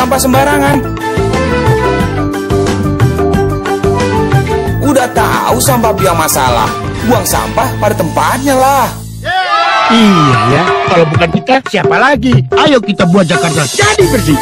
sampah sembarangan. Udah tahu sampah biang masalah, buang sampah pada tempatnya lah. Iya ya, kalau bukan kita siapa lagi? Ayo kita buat Jakarta jadi bersih.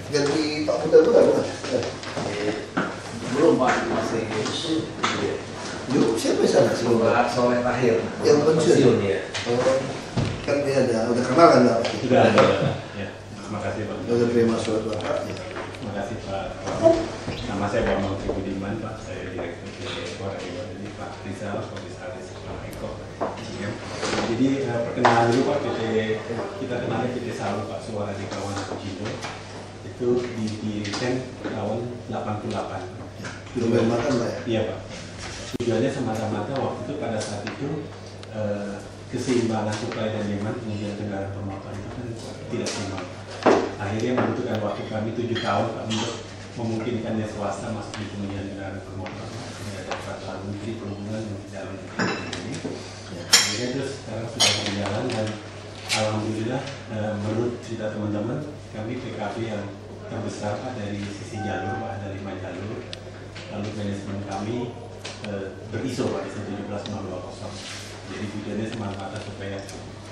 Ganti Pak Muda bukan? Belum Pak, masih Yuk, siapa di sana? Pak Soleh Tahir. Yang pensiun ya. Oh, kan dia udah kenal kan Pak? Sudah ada. Ya, terima kasih Pak. Udah terima surat Bapak. Ya. Terima kasih Pak. Nama saya Bambang Tribudiman Pak. Saya Direktur PT Ekor. Jadi Pak Rizal, Komisaris Pak Eko. Jadi perkenalan dulu Pak, kita kenalnya PT Salu Pak, Suara di Kawasan Kucindo. Itu didirikan tahun 88. Belum makan Pak ya? Iya Pak. Tujuannya semata-mata waktu itu pada saat itu keseimbangan supply dan demand kemudian kendaraan bermotor itu kan tidak seimbang. Akhirnya membutuhkan waktu kami 7 tahun Pak untuk memungkinkan swasta masuk di kemudian kendaraan bermotor. Ini ada peraturan Menteri Perhubungan yang dalam ini. Akhirnya terus sekarang sudah berjalan dan alhamdulillah menurut cerita teman-teman kami PKB yang terbesar Pak dari sisi jalur Pak, ada 5 jalur. Lalu manajemen kami beriso Pak di 17020. Jadi tujuannya semata-mata supaya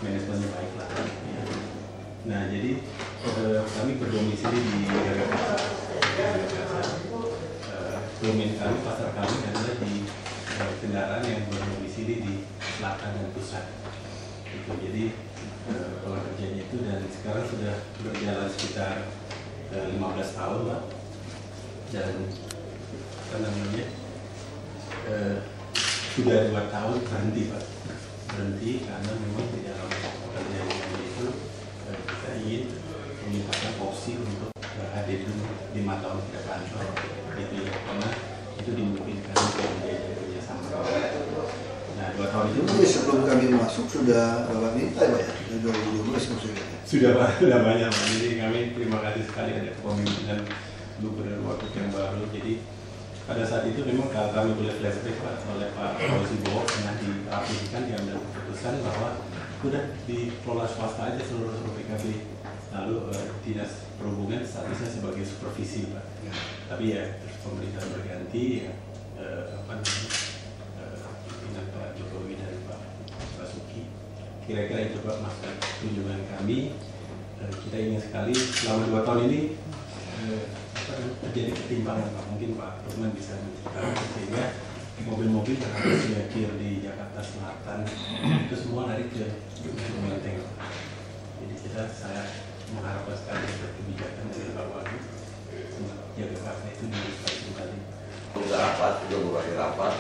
manajemennya baik lah. Ya. Nah jadi kami berdomisili di Jakarta. Domain kami, pasar kami adalah di kendaraan yang berdomisili di selatan dan pusat. Gitu. Jadi pola kerjanya itu dan sekarang sudah berjalan sekitar 15 tahun Pak. Dan apa namanya sudah 2 tahun berhenti Pak. Berhenti karena memang di dalam pekerjaan kami itu kita ingin memintakan opsi untuk hadir 5 tahun ke depan gitu ya, karena itu dimungkinkan menjadi kerjasama. Nah 2 tahun itu sebelum kami masuk sudah Bapak minta Pak ya? 2012 maksudnya? Sudah Pak, sudah banyak Pak. Jadi kami terima kasih sekali ada kepemimpinan Gubernur Wakil yang baru. Jadi pada saat itu memang kalau kami boleh flashback Pak oleh Pak Fauzi Bowo pernah dirapihkan diambil keputusan bahwa sudah dikelola swasta aja seluruh PKB. Lalu dinas perhubungan statusnya sebagai supervisi Pak. Tapi ya terus pemerintahan berganti ya apa namanya pimpinan Pak Jokowi dan Pak Basuki. Kira-kira itu Pak maksud kunjungan kami. Kita ingin sekali selama 2 tahun ini terjadi ketimpangan Pak, mungkin Pak Rukman bisa menceritakan sehingga mobil-mobil yang harus parkir di Jakarta Selatan itu semua lari ke Menteng. Jadi saya mengharapkan sekali ada kebijakan dari Pak Wagub jaga partai itu di kembali. Sudah rapat, sudah beberapa rapat.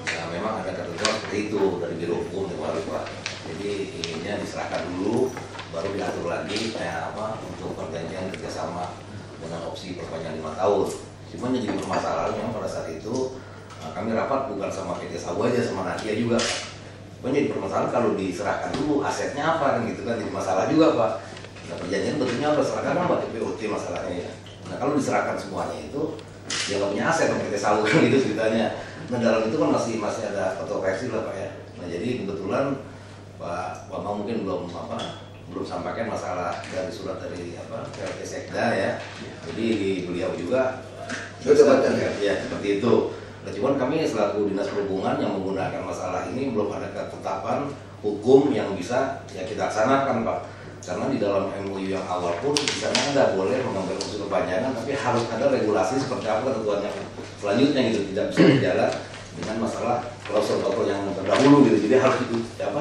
Nah memang ada ketentuan seperti itu dari Biro Hukum kemarin Pak. Jadi inginnya diserahkan dulu, baru diatur lagi kayak apa untuk perjanjian kerjasama dengan opsi perpanjang 5 tahun. Cuman yang jadi permasalahan memang pada saat itu kami rapat bukan sama PT Sabu aja, sama Nakia juga. Cuman jadi permasalahan kalau diserahkan dulu asetnya apa kan gitu kan, jadi masalah juga Pak. Nah perjanjian bentuknya apa, serahkan apa TPOT masalahnya ya. Nah kalau diserahkan semuanya itu dia nggak punya aset PT Sabu kan gitu ceritanya. Nah dalam itu kan masih ada kontroversi lah Pak ya. Nah jadi kebetulan Pak Bambang mungkin belum sampaikan masalah dari surat dari PLT Sekda ya. Jadi di beliau juga ya seperti itu. Nah, cuman kami selaku Dinas Perhubungan yang menggunakan masalah ini belum ada ketetapan hukum yang bisa ya kita laksanakan Pak. Karena di dalam MOU yang awal pun di sana ada boleh mengambil usul perpanjangan, tapi harus ada regulasi seperti apa ketentuannya selanjutnya gitu, tidak bisa berjalan dengan masalah klausul yang terdahulu gitu. Jadi harus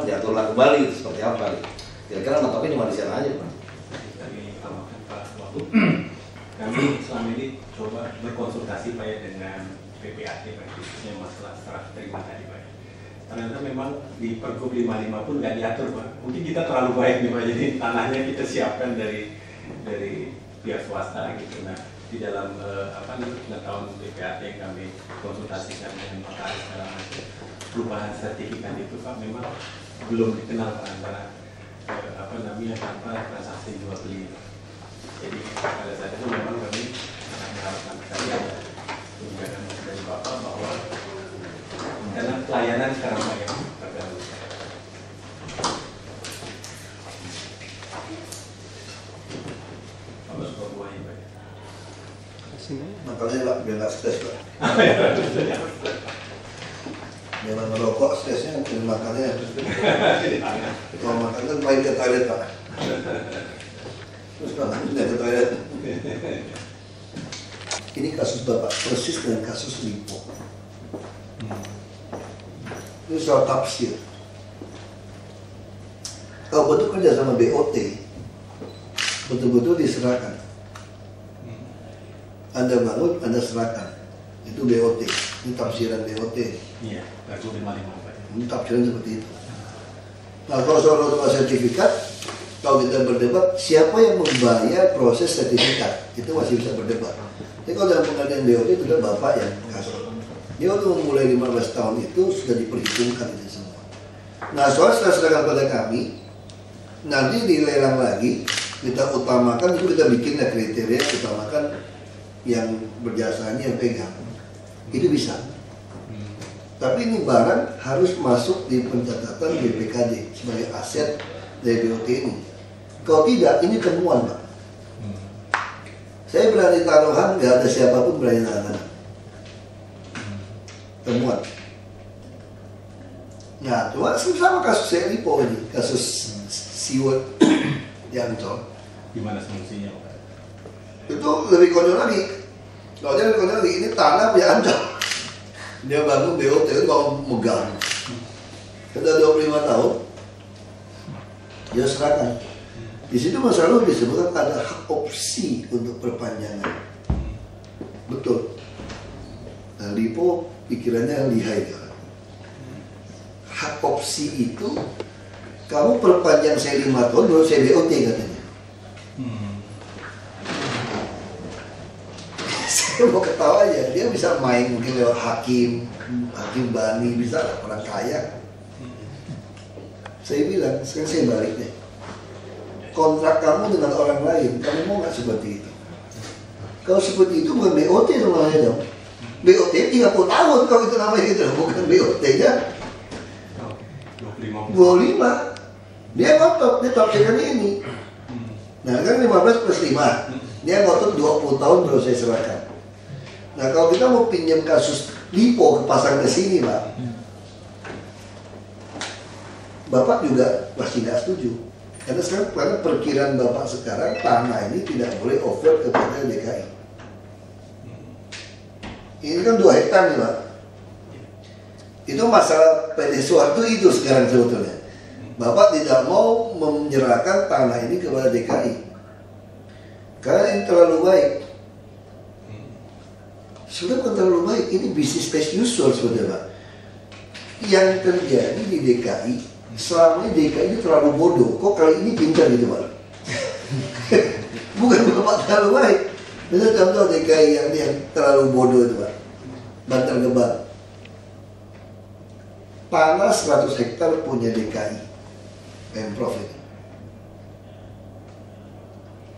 diaturlah kembali gitu, seperti apa gitu. Kira-kira mentoknya cuma di sana aja Pak. Kami selama ini coba berkonsultasi Pak ya dengan PPAT Pak, khususnya masalah serah terima tadi Pak. Ternyata memang di Pergub 55 pun nggak diatur Pak. Mungkin kita terlalu baik nih Pak, jadi tanahnya kita siapkan dari pihak swasta gitu. Nah di dalam pengetahuan BPAT yang kami konsultasikan dengan notaris dalam perubahan sertifikat itu Pak memang belum dikenal Pak antara tanpa transaksi jual beli. Jadi pada saat itu memang kami sangat mengharapkan sekali ada kebijakan dari Bapak bahwa karena pelayanan sekarang Pak yang terganggu. Makanya Pak, biar nggak stres Pak. Jangan merokok, stresnya makannya. Kalau makan kan main ke toilet Pak. Terus makan pindah ke toilet. Ini kasus Bapak persis dengan kasus Lipo. Ini soal tafsir. Kalau betul kerja sama BOT, betul-betul diserahkan. Anda bangun, Anda serahkan. Itu BOT. Ini tafsiran BOT. Iya, Pergub 55 Pak. Ini tafsiran seperti itu. Nah, kalau soal sertifikat, kalau kita berdebat, siapa yang membayar proses sertifikat? Itu masih bisa berdebat. Jadi kalau dalam pengadilan BOT itu adalah Bapak yang kasih. Dia waktu memulai 15 tahun itu sudah diperhitungkan itu semua. Nah, soal setelah serahkan pada kami, nanti dilelang lagi, kita utamakan, itu kita bikin kriteria, utamakan yang berjasanya yang pegang. Itu bisa. Tapi ini barang harus masuk di pencatatan BPKD sebagai aset dari BOT ini. Kalau tidak, ini temuan Pak. Saya berani taruhan, nggak ada siapapun berani taruhan. Temuan. Nah, cuma sama kasus Lipo ini, kasus Siwot di Ancol. Gimana solusinya Pak? Itu lebih konyol lagi. Kalau dia lebih konyol lagi, ini tanah punya Ancol. Dia bangun BOT itu mau megang. Sudah 25 tahun, dia serahkan. Di situ masalah disebutkan ada hak opsi untuk perpanjangan. Betul. Nah, Lipo pikirannya lihai. Hak opsi itu, kamu perpanjang saya 5 tahun, baru saya BOT katanya. Saya mau ketawa aja, dia bisa main mungkin lewat hakim bani, bisa orang kaya. Saya bilang, sekarang saya balik deh. Kontrak kamu dengan orang lain, kamu mau nggak seperti itu? Kalau seperti itu bukan BOT namanya dong. BOT 30 tahun kalau itu namanya gitu, bukan BOT-nya 25. Dia ngotot, dia tafsirkan ini. Nah kan 15+5, dia ngotot 20 tahun baru saya serahkan. Nah kalau kita mau pinjam kasus Lipo pasang ke sini Pak, Bapak juga pasti nggak setuju. Karena sekarang karena perkiraan Bapak sekarang tanah ini tidak boleh over kepada DKI. Ini kan 2 hektar nih Pak. Itu masalah PT Suharto itu sekarang sebetulnya. Bapak tidak mau menyerahkan tanah ini kepada DKI. Karena ini terlalu baik. Sudah bukan terlalu baik, ini bisnis as usual sebetulnya Pak. Yang terjadi di DKI, selama ini DKI itu terlalu bodoh. Kok kali ini pintar gitu Pak? Bukan Bapak terlalu baik. Itu contoh DKI yang terlalu bodoh itu Pak. Bantar Gebang. Tanah 100 hektar punya DKI, Pemprov ini.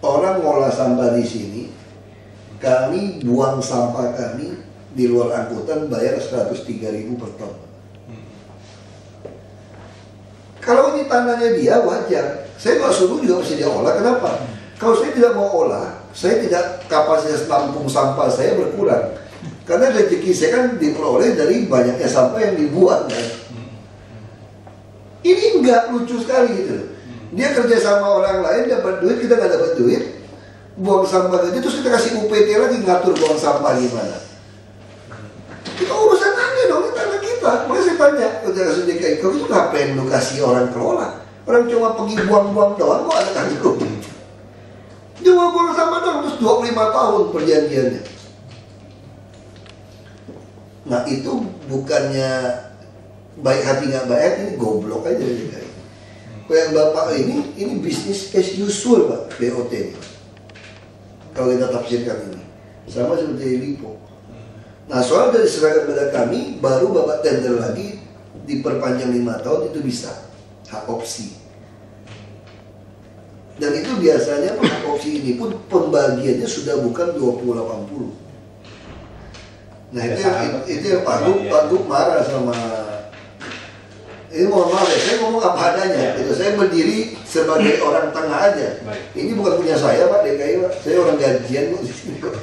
Orang ngolah sampah di sini, kami buang sampah kami di luar angkutan bayar 103.000 per ton. Kalau ini tanahnya dia wajar. Saya nggak suruh juga mesti dia olah. Kenapa? Kalau saya tidak mau olah, saya tidak kapasitas tampung sampah saya berkurang. Karena rezeki saya kan diperoleh dari banyaknya sampah yang dibuat kan. Ini enggak lucu sekali gitu. Dia kerja sama orang lain dapat duit, kita nggak dapat duit. Buang sampah aja, terus kita kasih UPT lagi ngatur buang sampah gimana. Itu urusan aneh dong, ini tanah kita. Makanya saya tanya, udah kasih DKI, kau itu ngapain lu kasih orang kelola? Orang cuma pergi buang-buang doang, kok ada kasih UPT? Dia buang sampah doang, terus 25 tahun perjanjiannya. Nah itu bukannya baik hati nggak baik hati, ini goblok aja DKI. Yang Bapak ini bisnis as usual Pak, BOT ini. Kalau kita tafsirkan ini, sama seperti Lipo. Nah soal dari diserahkan kepada kami, baru Bapak tender lagi diperpanjang 5 tahun itu bisa hak opsi. Dan itu biasanya hak opsi ini pun pembagiannya sudah bukan 20-80. Nah itu yang Pak Gub marah sama. Ini mohon maaf ya, saya ngomong apa adanya. Itu saya berdiri sebagai orang tengah aja. Ini bukan punya saya Pak DKI Pak, saya orang gajian kok di sini kok.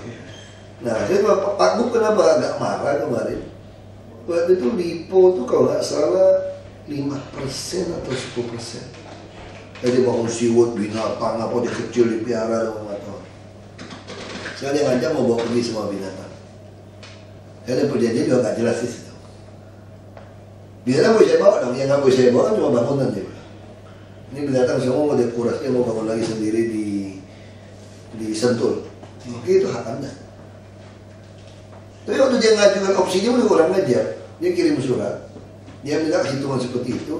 Nah, saya Pak Gub kenapa agak marah kemarin? Waktu itu Lipo itu kalau nggak salah 5% atau 10%. Jadi bangun siwut, binatang, apa dia kecil dipiara dan nggak tahu. Saya dia ngajak mau bawa pergi semua binatang. Ada perjanjian juga nggak jelas di situ. Binatang boleh saya bawa dong, yang nggak boleh saya bawa cuma bangunan dia. Ini binatang semua mau dikuras, dia mau bangun lagi sendiri di Sentul. Oke, itu hak Anda. Tapi waktu dia ngajukan opsinya udah kurang ajar. Dia kirim surat, dia minta hitungan seperti itu,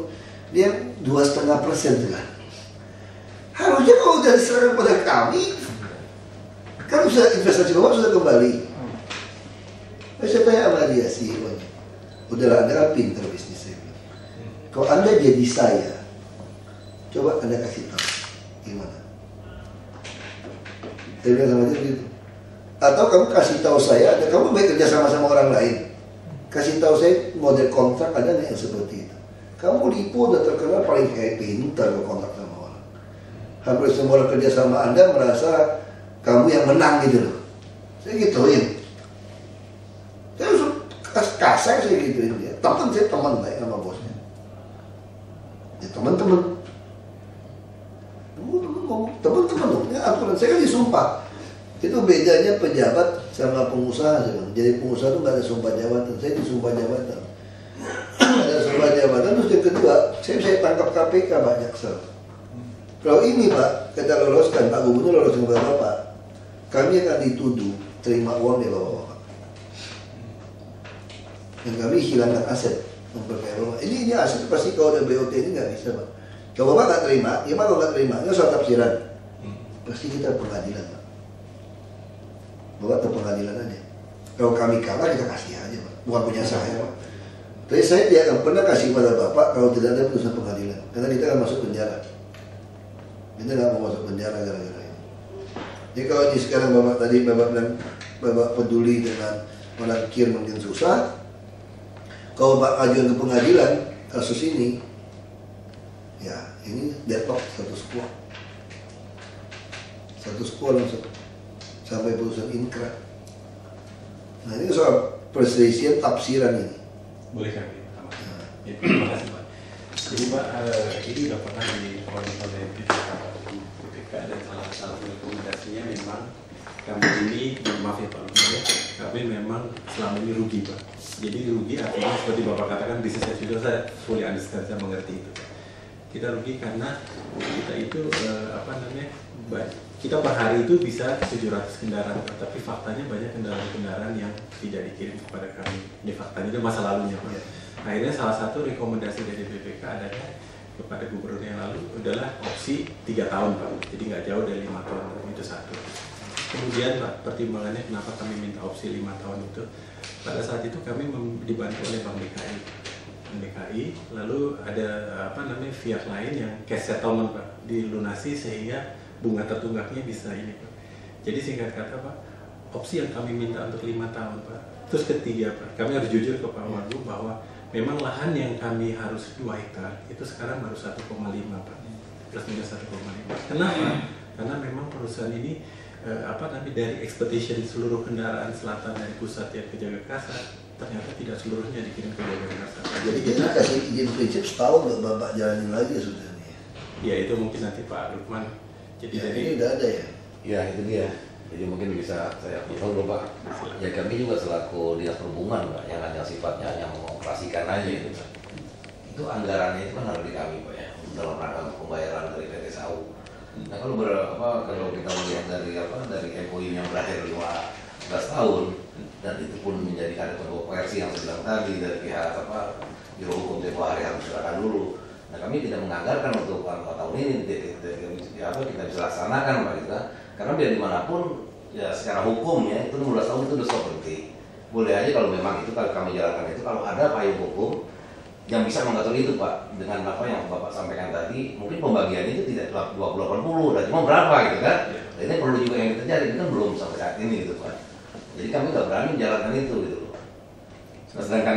dia 2,5% kan. Harusnya kalau udah diserahkan pada kami, kan sudah investasi Bapak sudah kembali. Saya tanya sama dia sih, udahlah Anda kan pintar bisnisnya. Kalau Anda jadi saya, coba Anda kasih tahu gimana. Saya bilang sama dia gitu. Atau kamu kasih tahu saya, atau kamu baik kerja sama orang lain. Kasih tahu saya model kontrak ada nggak yang seperti itu. Kamu Lipo udah terkenal paling kayak pintar kontrak sama orang. Hampir semua orang kerja sama Anda merasa kamu yang menang gitu loh. Saya gituin. Saya langsung kasar saya gituin dia. Saya teman baik sama bosnya. Ya teman-teman dong. Ya aturan saya kan disumpah. Itu bedanya pejabat sama pengusaha. Jadi pengusaha itu nggak ada sumpah jabatan. Saya disumpah jabatan. Ada sumpah jabatan. Terus yang kedua, saya tangkap KPK Pak Jaksa. Kalau ini Pak, kita loloskan, Pak Gubernur loloskan kepada Bapak, kami akan dituduh terima uang dari Bapak. Dan kami hilangkan aset memperkaya Bapak. Ini aset pasti kalau ada BOT ini nggak bisa Pak. Kalau Bapak nggak terima, ya Pak kalau nggak terima, itu soal tafsiran. Pasti kita pengadilan Pak. Bapak ke pengadilan aja. Kalau kami kalah kita kasih aja Pak. Bukan punya saya Pak. Tapi saya tidak akan pernah kasih pada Bapak kalau tidak ada putusan pengadilan. Karena kita akan masuk penjara. Kita nggak mau masuk penjara gara-gara ini. Jadi kalau ini sekarang Bapak tadi Bapak bilang Bapak peduli dengan menakir mungkin susah. Kalau Bapak ajukan ke pengadilan kasus ini, ya ini deadlock status quo langsung sampai putusan inkrah. Nah ini soal perselisihan tafsiran ini. Boleh kami tambahkan? Ya, terima kasih Pak. Jadi Pak, ini sudah pernah dioleh oleh BPK dan salah satu rekomendasinya memang kami ini, maaf ya Pak, kami memang selama ini rugi Pak. Jadi rugi artinya seperti Bapak katakan bisnis as usual, saya fully understand, saya mengerti itu. Kita rugi karena kita itu kita per hari itu bisa 700 kendaraan, tapi faktanya banyak kendaraan-kendaraan yang tidak dikirim kepada kami. Ini faktanya, itu masa lalunya Pak. Akhirnya salah satu rekomendasi dari BPK adalah kepada gubernur yang lalu adalah opsi 3 tahun Pak, jadi nggak jauh dari 5 tahun, itu satu. Kemudian Pak, pertimbangannya kenapa kami minta opsi 5 tahun itu, pada saat itu kami dibantu oleh Bank DKI, lalu ada pihak lain yang cash settlement Pak, dilunasi sehingga bunga tertunggaknya bisa ini Pak. Jadi singkat kata Pak, opsi yang kami minta untuk 5 tahun Pak. Terus ketiga Pak, kami harus jujur ke Pak Wagub bahwa memang lahan yang kami harus 2 hektar itu sekarang baru 1,5 Pak, plus minus 1,5. Kenapa? Karena memang perusahaan ini dari expedition seluruh kendaraan selatan dari pusat yang ke Jagakarsa ternyata tidak seluruhnya dikirim ke Jagakarsa. Jadi kita kasih izin prinsip setahun nggak Bapak jalanin lagi sudah nih. Ya itu mungkin nanti Pak Lukman. Jadi ya, ini udah ada ya. Ya itu dia. Jadi mungkin bisa saya potong dulu Pak. Ya kami juga selaku dinas perhubungan Pak, yang hanya sifatnya hanya mengoperasikan aja itu Pak. Itu anggarannya itu kan harus di kami Pak ya, dalam rangka pembayaran dari PT SAU. Nah kalau kalau kita melihat dari MOU yang berakhir 15 tahun dan itu pun menjadi ada kontroversi yang saya bilang tadi dari pihak Biro Hukum tempo hari harus silakan dulu. Nah kami tidak menganggarkan untuk tahun ini kita bisa laksanakan Pak gitu kan. Karena biar dimanapun ya secara hukum ya itu 16 tahun itu udah stop berhenti. Boleh aja kalau memang itu kalau kami jalankan itu, kalau ada payung hukum yang bisa mengatur itu Pak, dengan apa yang Bapak sampaikan tadi, mungkin pembagiannya itu tidak 20-80 dan cuma berapa gitu kan. Nah, ini perlu juga yang terjadi, itu kan belum sampai saat ini gitu Pak. Jadi kami nggak berani menjalankan itu gitu loh. Nah, sedangkan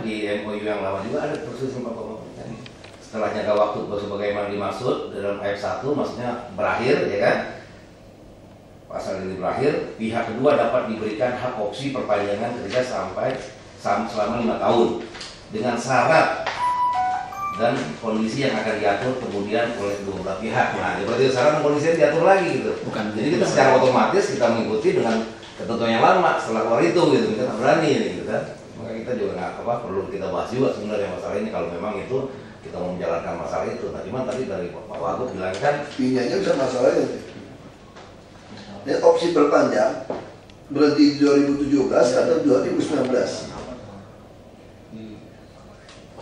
di MOU yang lama juga ada persetujuan Bapak tadi. Setelah jangka waktu sebagaimana dimaksud dalam ayat 1 maksudnya berakhir ya kan. Pasal ini berakhir, pihak kedua dapat diberikan hak opsi perpanjangan kerja selama 5 tahun dengan syarat dan kondisi yang akan diatur kemudian oleh kedua belah pihak. Nah, berarti syarat dan kondisi yang diatur lagi gitu. Bukan. Jadi kita secara otomatis kita mengikuti dengan ketentuan yang lama setelah keluar itu gitu. Kita tak berani gitu kan. Maka kita juga nggak perlu kita bahas juga sebenarnya masalah ini kalau memang itu kita mau menjalankan masalah itu. Nah, cuman tadi dari Pak Wagub bilang kan pinjanya bisa masalahnya. Ini opsi perpanjang berhenti di 2017 atau 2019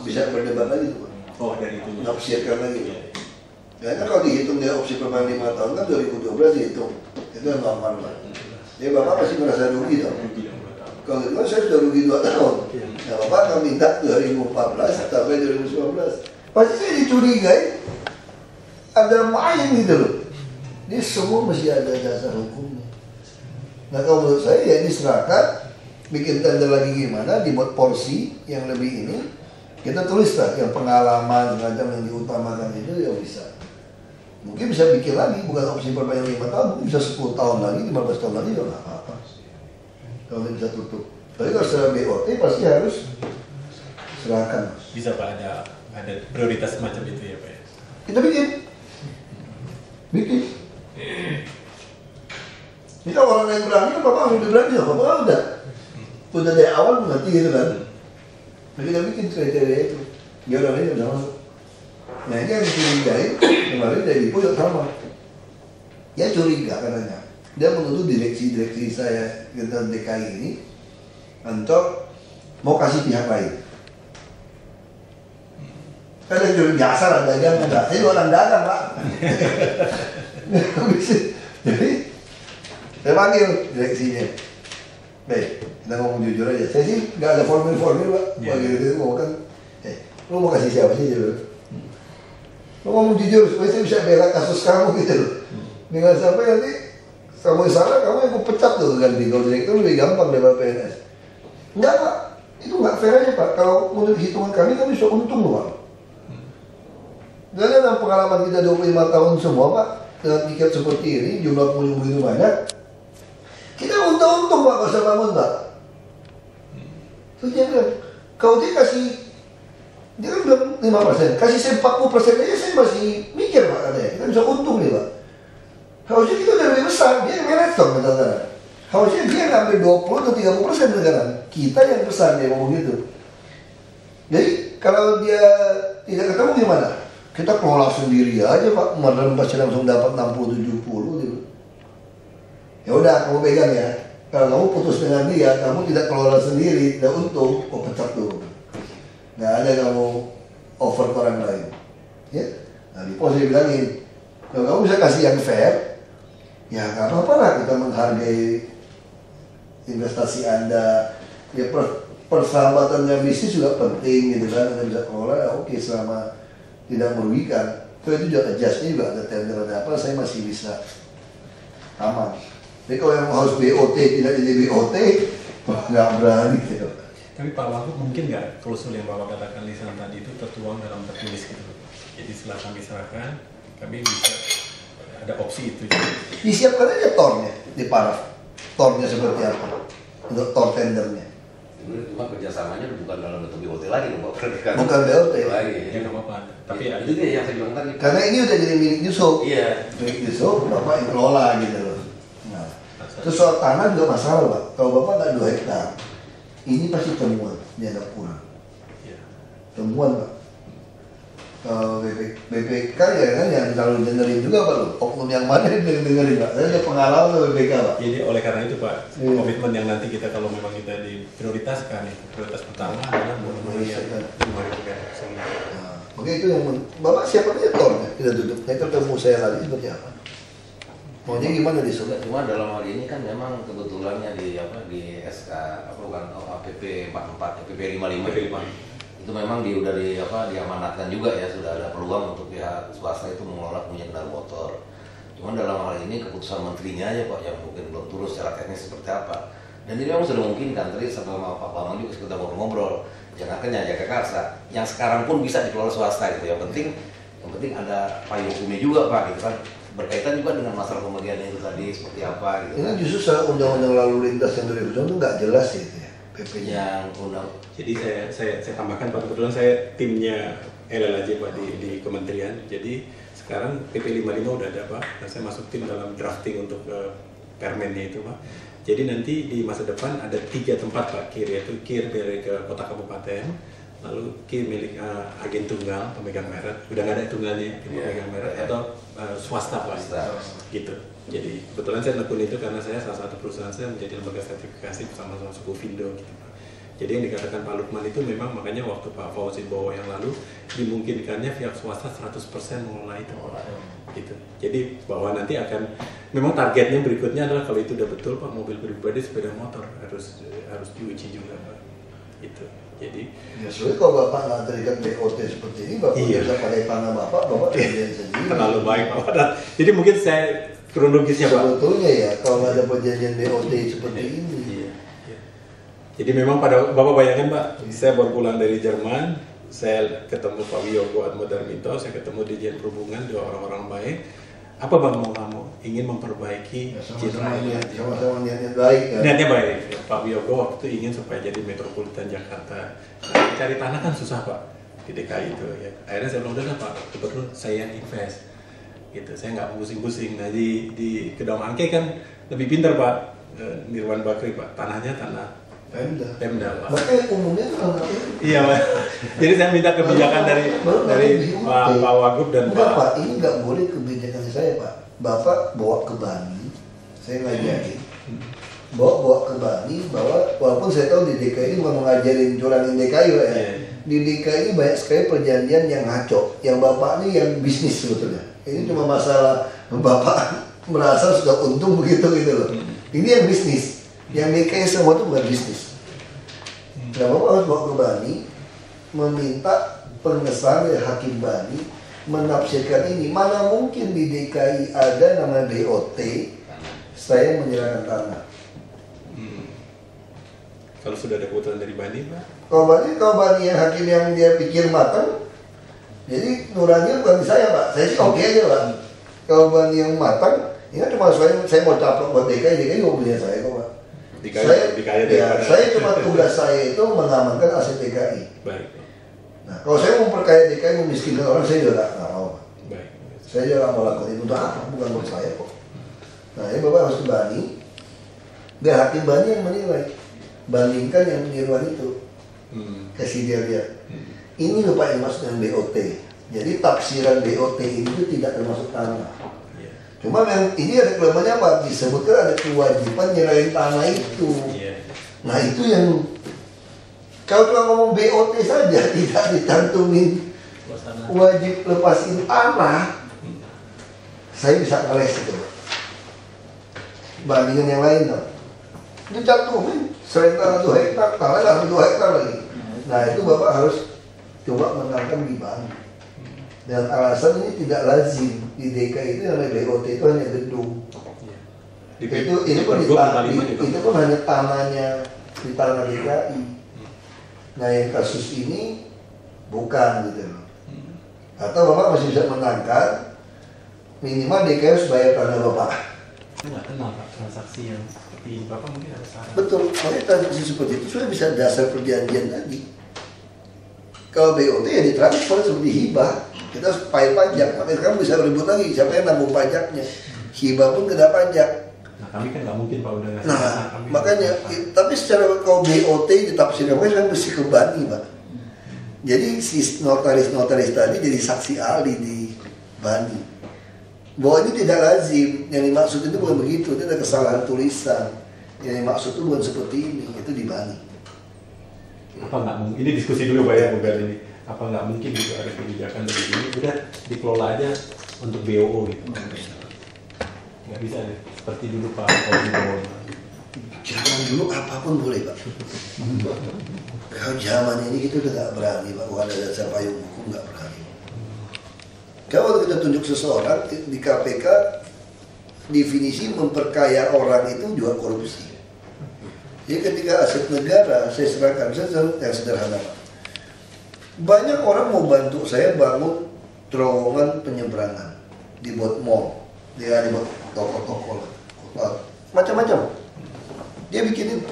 bisa berdebat lagi tuh. Oh, dari itu Nafsirkan lagi. Ya kan kalau dihitung dia opsi perpanjang 5 tahun kan 2012 dihitung. Itu yang normal Pak. Jadi Bapak pasti merasa rugi dong. Kalau itu saya sudah rugi 2 tahun. Ya Bapak akan minta 2014 sampai 2019. Pasti saya dicurigai ada main gitu loh. Ini semua mesti ada dasar hukumnya. Nah kalau menurut saya ya diserahkan, bikin tender lagi gimana, dibuat porsi yang lebih ini, kita tulis lah yang pengalaman semacam yang diutamakan itu ya bisa. Mungkin bisa bikin lagi, bukan opsi perpanjang 5 tahun, mungkin bisa 10 tahun lagi, 15 tahun lagi ya nggak apa-apa. Kalau bisa tutup. Tapi kalau secara BOT pasti harus serahkan. bisa Pak ada prioritas semacam itu ya Pak ya? Kita bikin. Ini kalau orang yang berani kan Bapak udah berani ya, Bapak udah dari awal mengerti gitu kan. Jadi kita bikin kriteria itu, biar orang ini udah masuk. Nah ini yang dicurigai, kemarin dari Ibu juga sama. Dia curiga katanya, dia menuduh direksi saya kita DKI ini, Ancol mau kasih pihak lain. Kan dia curiga biasa lah dagang, enggak, ini orang dagang Pak. Jadi saya panggil direksinya. Baik, kita ngomong jujur aja. Saya sih nggak ada formil-formil Pak. Bagi itu ngomong kan, lu mau kasih siapa sih lu? Lu ngomong jujur supaya saya bisa bela kasus kamu gitu loh. Dengan sampai nanti kamu salah, kamu yang pecat tuh ganti. Kalau direktur lebih gampang daripada PNS. Enggak Pak, itu nggak fair aja Pak. Kalau menurut hitungan kami bisa untung loh Pak. Dan dalam pengalaman kita 25 tahun semua Pak, dengan tiket seperti ini, jumlah pengunjung begitu banyak, kita untung-untung Pak, kalau bangun Pak. Terus dia bilang, kalau dia kasih, dia kan bilang 5%, kasih saya 40% aja saya masih mikir Pak katanya, kita bisa untung nih Pak. Harusnya kita udah lebih besar, dia yang melet dong kata-kata. Harusnya dia ngambil 20 atau 30% sekarang, kita yang besar dia ngomong gitu. Jadi kalau dia tidak ketemu gimana? Kita kelola sendiri aja Pak, kemarin pasti langsung dapat 60-70 gitu. Ya udah, kamu pegang ya. Kalau kamu putus dengan dia, kamu tidak kelola sendiri, tidak untung, kok pecat tuh. Nggak ada kamu over ke orang lain. Ya, nah di pos dia bilangin, kalau kamu bisa kasih yang fair, ya nggak apa-apa lah kita menghargai investasi Anda. Ya persahabatannya bisnis juga penting gitu kan, Anda bisa kelola, ya oke selama tidak merugikan. Itu juga adjustnya juga ada tender ada apa, saya masih bisa aman. Jadi kalau yang harus BOT tidak jadi BOT, nggak berani gitu. Tapi Pak Wagub mungkin nggak klausul yang Bapak katakan lisan tadi itu tertuang dalam tertulis gitu. Jadi setelah kami serahkan, kami bisa ada opsi itu. Disiapkan aja tornya di paraf. Tornya seperti apa? Untuk tor tendernya. Cuma kerjasamanya bukan dalam bentuk BOT lagi dong Pak. Bukan BOT lagi. Ya nggak apa-apa. Tapi ya, itu dia yang saya bilang tadi. Karena ini udah jadi milik Yusuf. Iya. Milik Yusuf, Bapak yang kelola gitu loh. Nah, terus soal tanah juga masalah Pak. Kalau Bapak nggak 2 hektar, ini pasti temuan, dianggap kurang. ya. Temuan Pak. BPK ya kan yang terlalu dengerin juga Pak loh. Oknum yang mana yang dengerin Pak? Saya ada pengalaman sama BPK Pak. Jadi oleh karena itu Pak, Iya. komitmen yang nanti kita kalau memang kita diprioritaskan, prioritas pertama adalah memenuhi yang 5.000 meter. Nah, oke itu yang Bapak siapa aja tornya kita tutup. Saya ketemu saya lagi seperti apa? Maunya gimana di sana? Cuma dalam hal ini kan memang kebetulannya di SK bukan PP 44, PP 55 itu memang udah diamanatkan juga ya, sudah ada peluang untuk pihak swasta itu mengelola punya kendaraan motor. Cuma dalam hal ini keputusan menterinya aja Pak yang mungkin belum turun secara teknis seperti apa. Dan ini memang sudah memungkinkan, tadi sama Pak Bambang juga kita ngobrol, jangan jaga karsa yang sekarang pun bisa dikelola swasta gitu. Yang penting ada payung hukumnya juga Pak gitu kan. Berkaitan juga dengan masalah pembagian itu tadi seperti apa gitu. Ini justru soal undang-undang lalu lintas yang 2000 itu nggak jelas ya itu ya, PP-nya. Yang undang. Jadi saya tambahkan Pak, kebetulan saya timnya LLAJ Pak di kementerian. Jadi sekarang PP 55 udah ada Pak, dan saya masuk tim dalam drafting untuk permennya itu Pak. Jadi nanti di masa depan ada 3 tempat Pak KIR, yaitu KIR dari ke kota kabupaten, lalu KIR milik agen tunggal pemegang merek, udah nggak ada tunggalnya pemegang merek, atau swasta Pak, gitu. Jadi kebetulan saya nekun itu karena saya salah satu perusahaan saya menjadi lembaga sertifikasi bersama-sama Sukuvindo gitu Pak. Jadi yang dikatakan Pak Lukman itu memang makanya waktu Pak Fauzi Bowo yang lalu dimungkinkannya pihak swasta 100% mengelola itu, gitu. Jadi bahwa nanti akan memang targetnya berikutnya adalah kalau itu udah betul Pak, mobil pribadi, sepeda motor harus diuji juga Pak, gitu. Jadi ya soalnya kalau Bapak nggak terikat BOT seperti ini, Bapak bisa pakai tanah Bapak kerjain sendiri. Terlalu baik Pak. Jadi mungkin saya kronologisnya Pak. Sebetulnya ya kalau nggak ada perjanjian BOT seperti ini. Jadi memang pada Bapak bayangkan Pak, saya baru pulang dari Jerman, saya ketemu Pak Wiyogo Atmodarminto, saya ketemu Dirjen Perhubungan, 2 orang-orang baik. Apa Bang mau kamu ingin memperbaiki sama-sama niatnya baik kan? Niatnya baik. Pak Wiyogo waktu itu ingin supaya jadi metropolitan Jakarta. Nah, cari tanah kan susah Pak di DKI itu ya. Akhirnya saya bilang udah Pak, kebetulan saya yang invest. Gitu, saya nggak pusing-pusing. Nah di Kedong Angke kan lebih pintar Pak, Nirwan Bakri Pak, tanahnya tanah Pemda Pak. Makanya umumnya kalau iya Pak. Jadi saya minta kebijakan dari Pak Wagub dan Pak. Ini nggak boleh kebijakan saya Pak. Bapak bawa ke Bani, saya ngajarin. Bawa ke Bani, bahwa walaupun saya tahu di DKI ini bukan mengajarin curangin DKI Pak ya. Di DKI ini banyak sekali perjanjian yang ngaco. Yang Bapak ini yang bisnis sebetulnya. Ini cuma masalah Bapak merasa sudah untung begitu gitu loh. Ini yang bisnis. Yang DKI semua itu bukan bisnis. Nah, Bapak harus bawa ke Bani, meminta pengesahan dari Hakim Bani, menafsirkan ini. Mana mungkin di DKI ada namanya BOT, saya menyerahkan tanah. Kalau sudah ada keputusan dari Bani Pak? Kalau Bani yang hakim yang dia pikir matang, jadi nurani bukan di saya Pak. Saya sih oke aja Pak. Kalau Bani yang matang, ini cuma saya mau caplok buat DKI juga punya saya kok Pak. Saya cuma tugas saya itu mengamankan aset DKI. Baik. Nah, kalau saya memperkaya DKI, memiskinkan orang, saya juga nggak mau. Baik. Saya juga nggak mau lakukan itu untuk apa? Bukan buat saya kok. Nah, ini Bapak harus ke Bani. Biar Hakim Bani yang menilai. Bandingkan yang Nirwan itu. Kasih dia lihat. Ini Bapak yang masuk dengan BOT. Jadi tafsiran BOT itu tidak termasuk tanah. Cuma yang ini ada kelemahannya Pak, disebutkan ada kewajiban nyerahin tanah itu. Nah itu yang kalau cuma ngomong BOT saja tidak dicantumin wajib lepasin tanah, saya bisa ngeles itu. Bandingin yang lain dong. Dicantumin selain tanah 2 hektar, tanah dalam 2 hektar lagi. Nah itu Bapak harus coba menangkan di Bani. Dan alasan ini tidak lazim di DKI itu yang BOT itu hanya gedung. Itu pun hanya tanahnya di tanah DKI. Nah yang kasus ini bukan gitu loh. Atau Bapak masih bisa menangkan minimal DKI harus bayar tanah Bapak. Saya nggak kenal Pak transaksi yang seperti Bapak mungkin ada saran. Betul, makanya transaksi seperti itu sudah bisa dasar perjanjian tadi. Kalau BOT ya ditransfer seperti hibah. Kita harus bayar pajak, makanya kamu bisa ribut lagi siapa yang nanggung pajaknya. Hibah pun kena pajak. Nah kami kan nggak mungkin Pak udah ngasih. Nah makanya, tapi secara kalau BOT ditafsirkan kan mesti ke Bani Pak. Jadi si notaris tadi jadi saksi ahli di Bani. Bahwa ini tidak lazim, yang dimaksud itu bukan begitu, itu ada kesalahan tulisan. Yang dimaksud itu bukan seperti ini, itu di Bani. Apa nggak mungkin? Ini diskusi dulu Pak ya, bukan ini. Apa nggak mungkin juga ada kebijakan dari ini udah dikelola aja untuk BOO gitu? nggak bisa deh seperti dulu Pak Wibowo. Zaman dulu apapun boleh Pak. Kalau zaman ini kita udah nggak berani Pak, bukan ada dasar payung hukum nggak berani. Kalau kita tunjuk seseorang di KPK, definisi memperkaya orang itu juga korupsi. Jadi ketika aset negara saya serahkan, saya yang sederhana Pak. Banyak orang mau bantu saya bangun terowongan penyeberangan, dibuat mall, dia dibuat toko-toko, macam-macam. Dia bikinin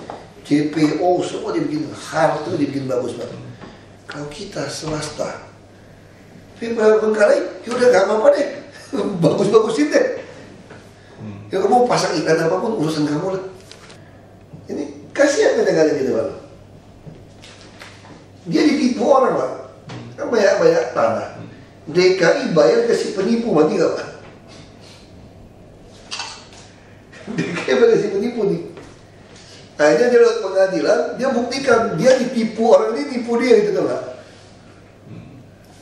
JPO semua dia bikin, harta dia bikin bagus banget. Kalau kita swasta, tapi Bengkalai, ya udah gak apa-apa deh, bagus-bagusin deh. Ya kamu pasang iklan apapun urusan kamu lah. Ini kasihan kadang-kadang gitu Pak. Dia ditipu orang Pak. Kan banyak tanah. DKI bayar ke si penipu, mati gak Pak? DKI bayar ke si penipu nih. Akhirnya dia lewat pengadilan, dia buktikan dia ditipu, orang ini tipu dia gitu kan.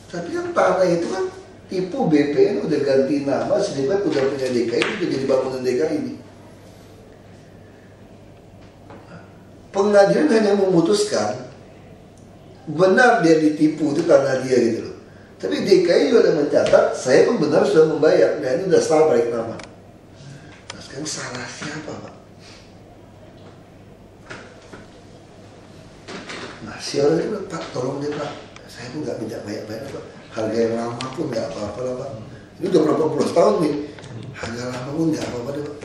Tapi kan tanah itu kan tipu BPN udah ganti nama, sedangkan udah punya DKI, udah jadi bangunan DKI ini. Pengadilan hanya memutuskan benar dia ditipu itu karena dia gitu loh. Tapi DKI juga udah mencatat, saya pun benar sudah membayar, dan ini udah salah balik nama. Nah sekarang salah siapa Pak? Nah si orang itu Pak, tolong deh Pak, saya pun nggak minta banyak-banyak Pak. Harga yang lama pun nggak apa-apa lah Pak. Ini udah berapa puluh tahun nih, harga lama pun nggak apa-apa deh Pak.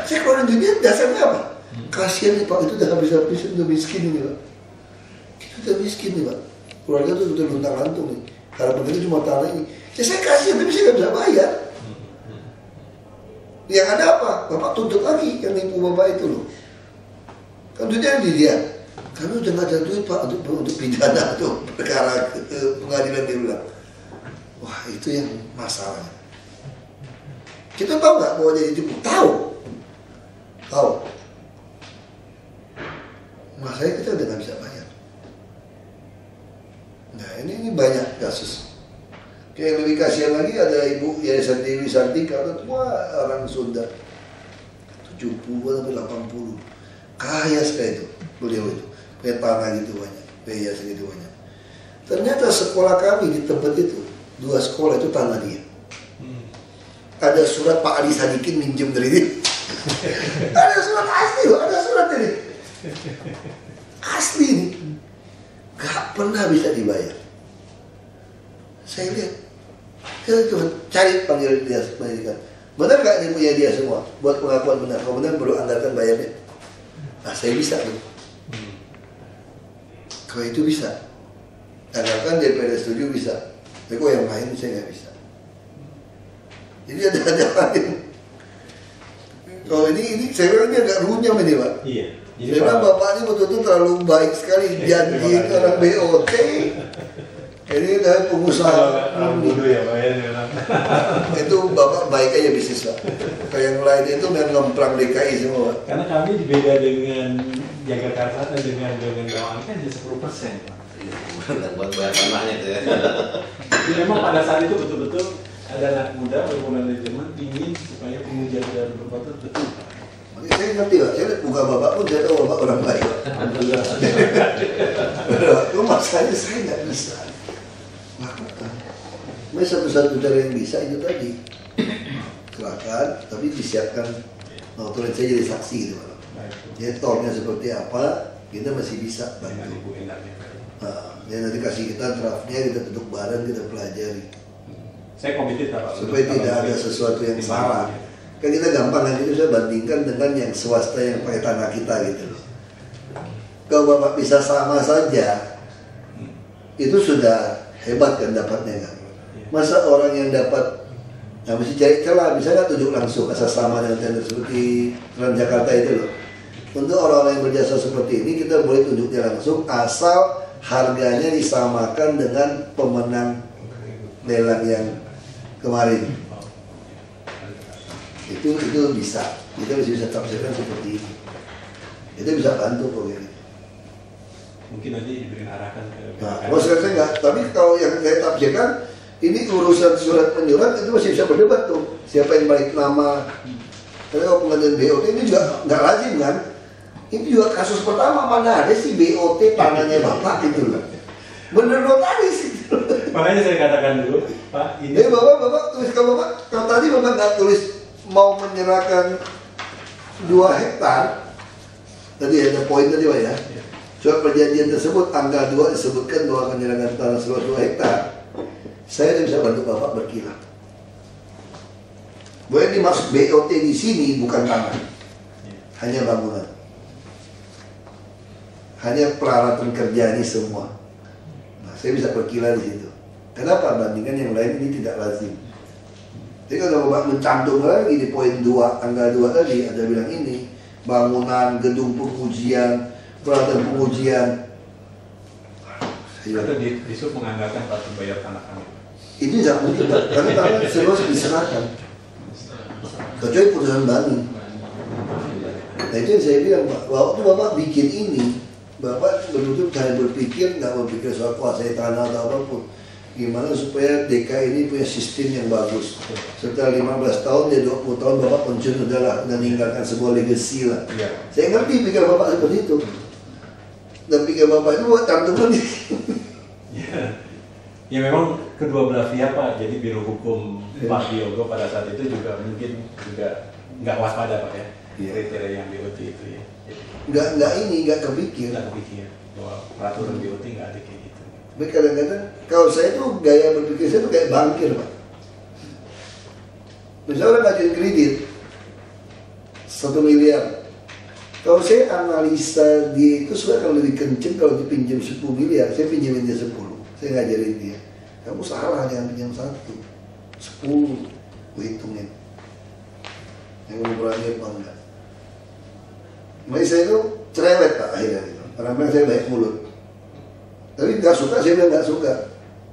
Saya keluarin dunia dasarnya apa? Kasian nih Pak, itu udah habis-habis, udah miskin ini Pak. Itu udah miskin nih Pak. Keluarga tuh udah luntang-lantung nih. Harapan itu cuma tanah ini. Ya saya kasihan tapi saya nggak bisa bayar. Yang ada apa? Bapak tuntut lagi yang nipu Bapak itu loh. Kan duitnya di dia. Kami udah nggak ada duit Pak untuk pidana tuh perkara pengadilan dia bilang. Wah itu yang masalahnya. Kita tahu nggak bahwa jadi tipu? Tahu. Makanya kita udah nggak bisa bayar. Nah ini banyak kasus. Kayak lebih kasihan lagi ada Ibu Yayasan Dewi Sartika, wah orang Sunda 70 sampai 80, kaya sekali itu beliau itu, punya tanah gitu banyak, yayasan gitu banyak. Ternyata sekolah kami di tempat itu, 2 sekolah itu tanah dia. Ada surat Pak Ali Sadikin minjem dari dia. Ada surat asli loh, ada surat ini. Asli nih. Gak pernah bisa dibayar. Saya lihat, kita cuma cari panggil dia, benar gak ini punya dia semua? Buat pengakuan benar, kalau benar baru anggarkan bayarnya. Nah saya bisa tuh. Kalau itu bisa, anggarkan DPR setuju bisa. Tapi kok yang lain saya gak bisa. Jadi ada lain. Kalau ini saya bilang ini agak runyam ini Pak. Iya. Karena bapaknya betul-betul terlalu baik sekali, janji orang BOT. Ini udah pengusaha. Ya, Itu bapak baik aja bisnis Pak. Kalau yang lain itu main ngemplang DKI semua. Karena kami beda dengan Jakarta dan dengan kawan kan hanya 10% Pak. Buat bayar tanahnya itu ya. Jadi memang pada saat itu betul-betul ada anak muda bermanajemen ingin supaya pengujian dan berkota betul Pak. Saya ngerti Pak, saya buka bapak pun saya tahu bapak orang baik Pak. Alhamdulillah. Itu masalahnya saya nggak bisa lakukan. Tapi satu-satu cara yang bisa itu tadi, silakan, tapi disiapkan otoritas saya jadi saksi gitu Pak. Jadi tolnya seperti apa, kita masih bisa bantu. Nah, dia nanti kasih kita draftnya, kita duduk bareng, kita pelajari. Saya komited Pak. Supaya tidak ada sesuatu yang salah. Kan kita gampang nanti bisa bandingkan dengan yang swasta yang pakai tanah kita gitu. Kalau Bapak bisa sama saja, itu sudah hebat kan dapatnya kan. Masa orang yang dapat, nah mesti cari celah, bisa nggak tunjuk langsung asas sama dengan tender seperti Transjakarta itu loh. Untuk orang-orang yang berjasa seperti ini kita boleh tunjuknya langsung asal harganya disamakan dengan pemenang lelang yang kemarin. Itu bisa, kita bisa tafsirkan seperti ini. Itu bisa bantu kok gitu. Mungkin nanti diberi arahan ke. Nah, kalau saya enggak, tapi kalau yang saya tafsirkan Ini urusan surat menyurat itu masih bisa berdebat tuh. Siapa yang balik nama? Karena kalau pengadilan BOT ini juga nggak lazim kan? Ini juga kasus pertama, mana ada sih BOT tangannya Bapak gitu loh. Bener notaris gitu. Makanya saya katakan dulu, Pak, ini Bapak tulis ke Bapak, kalau tadi Bapak nggak tulis mau menyerahkan 2 hektar, tadi ada poin tadi Pak ya. Surat perjanjian tersebut tanggal 2 disebutkan bahwa menyerahkan tanah seluas 2 hektar. Saya tidak bisa bantu Bapak berkilah. Boleh dimaksud BOT di sini bukan tanah, hanya bangunan, hanya peralatan kerja ini semua. Nah, saya bisa berkilah di situ. Kenapa? Bandingkan yang lain ini tidak lazim. Jadi kalau Bapak mencantum lagi di poin 2, tanggal 2 tadi ada bilang ini bangunan, gedung pengujian, peralatan pengujian. Atau disuruh menganggarkan Pak bayar tanah kami. Ini tidak mungkin, Pak. Karena tanah seluas diserahkan. Kecuali putusan banding. Nah itu yang saya bilang Pak, waktu Bapak bikin ini, Bapak betul-betul saya berpikir, nggak berpikir soal kuasai tanah atau apapun. Gimana supaya DKI ini punya sistem yang bagus. Setelah 15 tahun, ya 20 tahun Bapak pensiun adalah meninggalkan sebuah legacy lah. Ya. Saya ngerti pikir Bapak seperti itu. Dan pikir Bapak itu buat cantuman. Ya memang kedua belah pihak Pak, jadi Biro Hukum Pak Diogo pada saat itu juga mungkin juga nggak waspada Pak ya, kriteria yang BOT itu ya. Nggak kepikir. Bahwa peraturan BOT nggak ada kayak gitu. Tapi kadang-kadang kalau saya tuh gaya berpikir saya tuh kayak bankir Pak. Misalnya orang ngajuin kredit 1 miliar. Kalau saya analisa dia itu sebenarnya kalau lebih kenceng kalau dipinjam 10 miliar, saya pinjemin dia 10. Saya ngajarin dia, kamu salah yang pinjam 1, 10, gue hitungin. Yang kamu berani apa enggak? Makanya saya itu cerewet Pak akhirnya gitu. Orang-orang saya baik mulut. Tapi nggak suka, saya bilang nggak suka.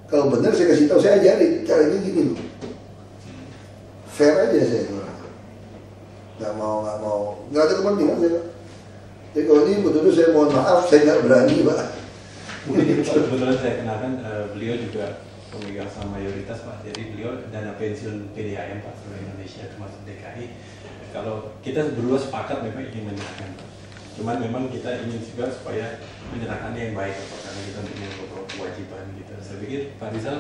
Kalau benar saya kasih tahu, saya ajarin caranya gini loh. Fair aja saya itu orang. Nggak ada kepentingan saya. Jadi kalau ini betul-betul saya mohon maaf, saya nggak berani Pak. Mungkin kebetulan saya kenalkan beliau juga pemegang saham mayoritas Pak. Jadi beliau dana pensiun PDAM Pak seluruh Indonesia termasuk DKI. Kalau kita berdua sepakat memang ingin menyerahkan Pak. Cuman memang kita ingin juga supaya menyerahkannya yang baik Pak, karena kita punya beberapa kewajiban gitu. Saya pikir Pak Rizal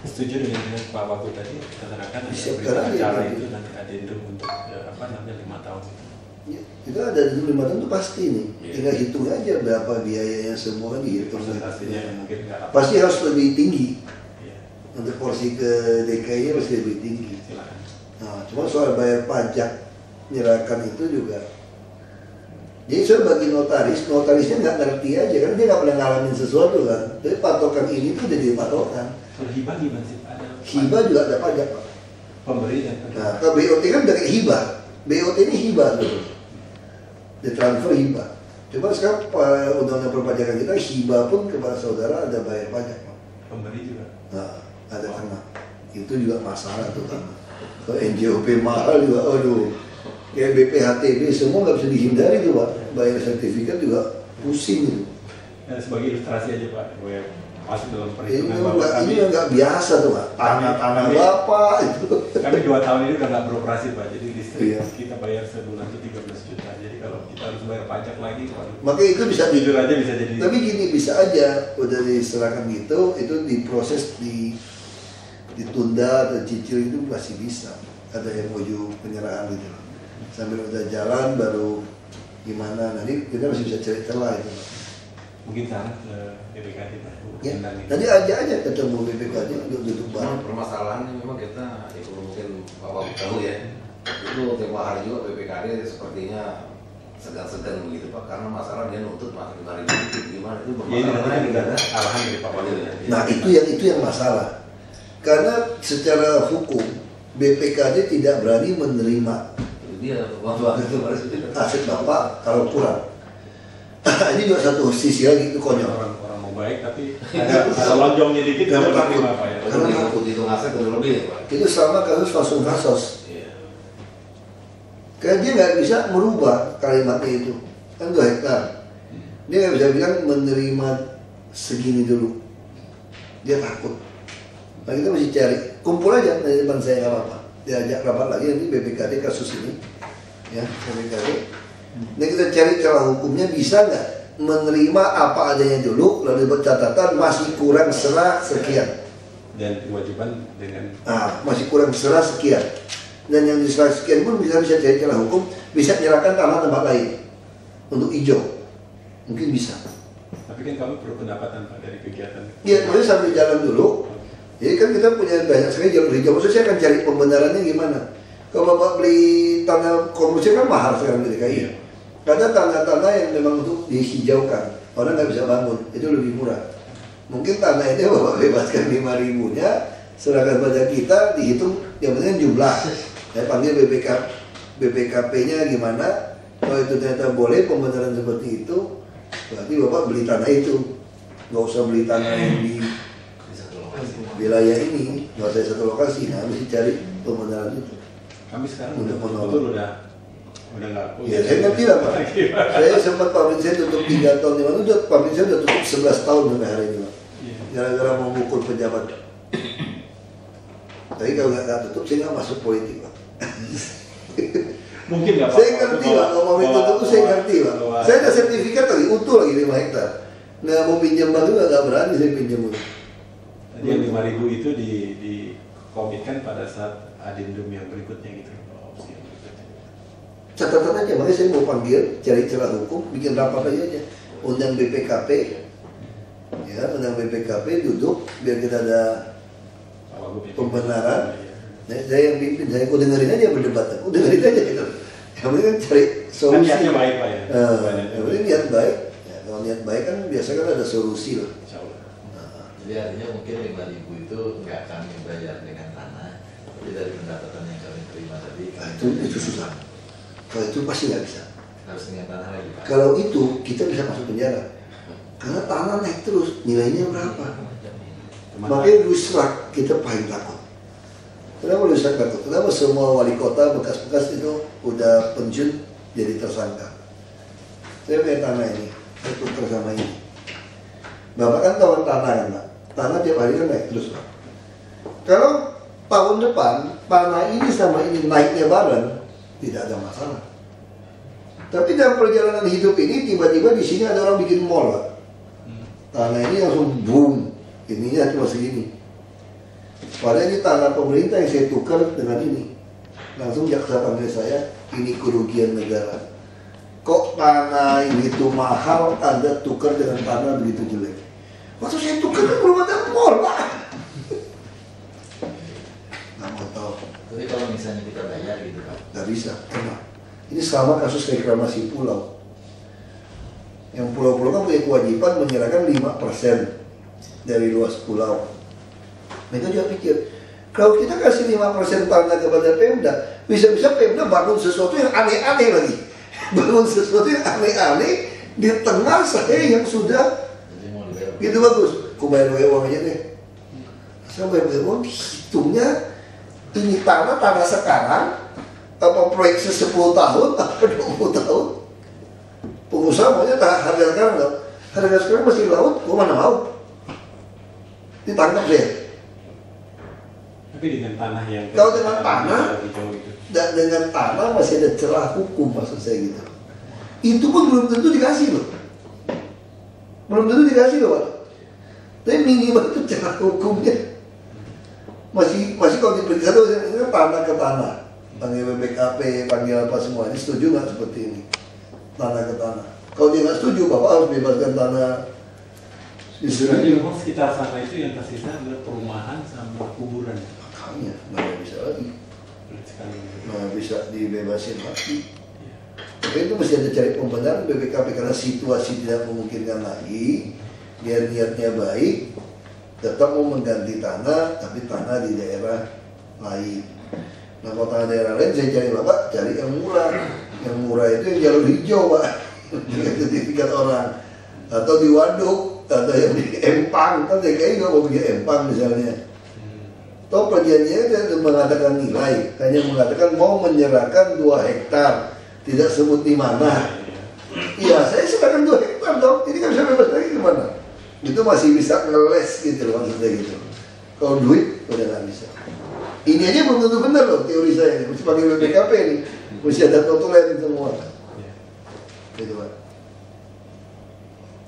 setuju dengan Pak Wagub tadi, kita serahkan ada acara itu nanti adendum untuk 5 tahun itu. Ya, itu ada 5 tahun itu pasti nih. Tinggal hitung aja berapa biayanya semua dihitung. Mungkin pasti harus lebih tinggi. Untuk porsi ke DKI pasti lebih tinggi. Silakan. Nah, cuma soal bayar pajak menyerahkan itu juga. Jadi saya bagi notarisnya nggak ngerti aja kan, dia nggak pernah ngalamin sesuatu kan. Jadi patokan ini tuh jadi patokan. Kalau hibah gimana sih? Hibah juga ada pajak Pak. Pemberi dan Nah, kalau BOT kan udah kayak hibah. BOT ini hibah tuh. Ditransfer hibah. Coba sekarang undang-undang perpajakan kita hibah pun kepada saudara ada bayar pajak Pak. Pemberi juga. Nah, ada kena. Itu juga masalah tuh kan. Kalau NJOP mahal juga, aduh. Kayak BPHTB semua nggak bisa dihindari tuh Pak. Bayar sertifikat juga pusing gitu. Sebagai ilustrasi aja Pak, gue masuk dalam perhitungan ini nggak biasa tuh Pak. Tanah Bapak itu. Kami 2 tahun ini udah nggak beroperasi Pak. Jadi listrik kita bayar sebulan itu 13 juta. Jadi kalau kita harus bayar pajak lagi, makanya itu bisa jujur aja bisa jadi. Tapi gini, bisa aja udah diserahkan gitu, itu diproses ditunda atau cicil itu masih bisa. Ada yang menuju penyerahan gitu. Sambil udah jalan baru gimana, nanti kita masih bisa cari celah itu. Mungkin sana ke BPKD Pak. Ya, nanti aja ketemu BPKD untuk duduk bareng. Permasalahannya memang kita, ya mungkin Bapak tahu ya, itu tempo hari juga BPKD sepertinya segan-segan begitu Pak, karena masalah dia nuntut masuk 5.000 gimana itu bermasalah. Arahan dari Pak Wagub. Nah itu yang masalah, karena secara hukum BPKD tidak berani menerima dia waktu itu aset Bapak kalau kurang. Ini juga satu sisi lagi itu konyol. Orang mau baik tapi ada lonjongnya dikit nggak pernah terima Pak ya. Karena takut itu aset lebih ya Pak. Itu sama kasus langsung kasus. Karena dia nggak bisa merubah kalimatnya itu, kan 2 hektar. Dia nggak bisa bilang menerima segini dulu. Dia takut. Nah kita mesti cari, kumpul aja dari depan saya nggak apa-apa, diajak rapat lagi nanti BPKD kasus ini, ya BPKD. Nah kita cari cara hukumnya bisa nggak menerima apa adanya dulu, lalu buat catatan masih kurang serah sekian. Dan kewajiban dengan Masih kurang serah sekian. Dan yang diserah sekian pun bisa cari cara hukum, bisa menyerahkan tanah tempat lain untuk hijau, mungkin bisa. Tapi kan kami perlu pendapatan Pak dari kegiatan. Iya, maksudnya sambil jalan dulu. Jadi kan kita punya banyak sekali jalur hijau. Maksudnya saya akan cari pembenarannya gimana. Kalau Bapak beli tanah komersial kan mahal sekarang di DKI. Karena tanah-tanah yang memang untuk dihijaukan, orang nggak bisa bangun, itu lebih murah. Mungkin tanah itu Bapak bebaskan 5.000-nya, serahkan pada kita, dihitung yang penting jumlah. Saya panggil BPKP-nya gimana. Kalau itu ternyata boleh pembenaran seperti itu, berarti Bapak beli tanah itu. Nggak usah beli tanah yang di wilayah ini, nggak usah satu lokasi. Nah, mesti cari pembenaran itu. Kami sekarang Udah udah nggak. Ya saya ngerti lah Pak. Saya sempat pabrik saya tutup 3 tahun di mana, pabrik saya udah tutup 11 tahun sampai hari ini Pak. Gara-gara mau mengukur pejabat. Tapi kalau nggak tutup saya nggak masuk politik Pak. Mungkin nggak. Saya ngerti Pak, kalau mau tutup itu saya ngerti Pak. Saya ada sertifikat lagi, utuh lagi 5 hektar. Nggak mau pinjam bank juga nggak berani saya pinjam. Tadi yang 5.000 itu dikomitkan pada saat adendum yang berikutnya gitu. Opsi yang berikutnya. Catatan aja, makanya saya mau panggil, cari celah hukum, bikin rapat aja. Undang BPKP, ya undang BPKP duduk biar kita ada pembenaran. Nah, saya yang pimpin, saya kok dengerin aja berdebat, aku dengerin aja gitu. Yang penting kan cari solusi. Niatnya baik Pak ya. Yang penting niat baik. Ya, kalau niat baik kan biasanya kan ada solusi lah. Jadi artinya mungkin 5.000 itu nggak kami bayar dengan tanah, tapi dari pendapatan yang kami terima tadi. Itu susah. Kalau itu pasti nggak bisa. Harus dengan tanah lagi Pak. Kalau itu kita bisa masuk penjara. Karena tanah naik terus, nilainya berapa? Makanya Lusrak kita paling takut. Kenapa Lusrak takut? Kenapa semua wali kota bekas-bekas itu udah pensiun jadi tersangka? Saya punya tanah ini, saya tukar sama ini. Bapak kan tawan tanah kan Pak? Tanah tiap hari kan naik terus Pak. Kalau tahun depan tanah ini sama ini naiknya bareng, tidak ada masalah. Tapi dalam perjalanan hidup ini tiba-tiba di sini ada orang bikin mall Pak. Tanah ini langsung boom, ininya cuma segini. Padahal ini tanah pemerintah yang saya tukar dengan ini. Langsung jaksa panggil saya, ini kerugian negara. Kok tanah itu mahal, Anda tukar dengan tanah begitu jelek? Waktu saya tukar kan belum ada mall Pak. Nggak mau tahu. Tapi kalau misalnya kita bayar gitu Pak. Nggak bisa, kenapa? Ini sama kasus reklamasi pulau. Yang pulau-pulau kan punya kewajiban menyerahkan 5% dari luas pulau. Mereka juga pikir, kalau kita kasih 5% tanah kepada Pemda, bisa-bisa Pemda bangun sesuatu yang aneh-aneh lagi. Bangun sesuatu yang aneh-aneh di tengah saya yang sudah gitu bagus. Aku bayar uang aja deh. Saya bayar uang, hitungnya ini tanah sekarang, apa proyeksi 10 tahun, apa 20 tahun. Pengusaha maunya harga sekarang loh. Harga sekarang masih laut, gua mana mau. Ditangkap saya. Tapi dengan tanah yang kalau dengan tanah, dan dengan tanah masih ada celah hukum maksud saya gitu. Itu pun belum tentu dikasih loh. Belum tentu dikasih loh Pak. Tapi minimal itu celah hukumnya. Masih kalau diperiksa tuh ini tanah ke tanah. Panggil BPKP, panggil apa semua. Ini setuju nggak seperti ini? Tanah ke tanah. Kalau dia nggak setuju, Bapak harus bebaskan tanah. Istilahnya memang sekitar sana itu yang tersisa adalah perumahan sama kuburan. Makanya nggak bisa lagi. Nggak bisa dibebasin lagi. Tapi itu mesti ada cari pembenaran BPKP karena situasi tidak memungkinkan lagi. Biar niatnya baik, tetap mau mengganti tanah, tapi tanah di daerah lain. Nah kalau tanah daerah lain saya cari Bapak, cari yang murah. Yang murah itu yang jalur hijau Pak. Sertifikat orang. Atau di waduk, atau yang di Empang. Kan DKI nggak mau bikin Empang misalnya. Toh perjanjiannya tidak mengatakan nilai, hanya mengatakan mau menyerahkan 2 hektar. Tidak sebut di mana. Iya, saya serahkan 2 hektar dong. Ini kan bisa bebas lagi gimana? Itu masih bisa ngeles gitu loh maksudnya gitu. Kalau duit udah nggak bisa. Ini aja belum tentu benar loh teori saya. Mesti panggil BPKP nih. Mesti ada notulen semua. Ya. Gitu Pak.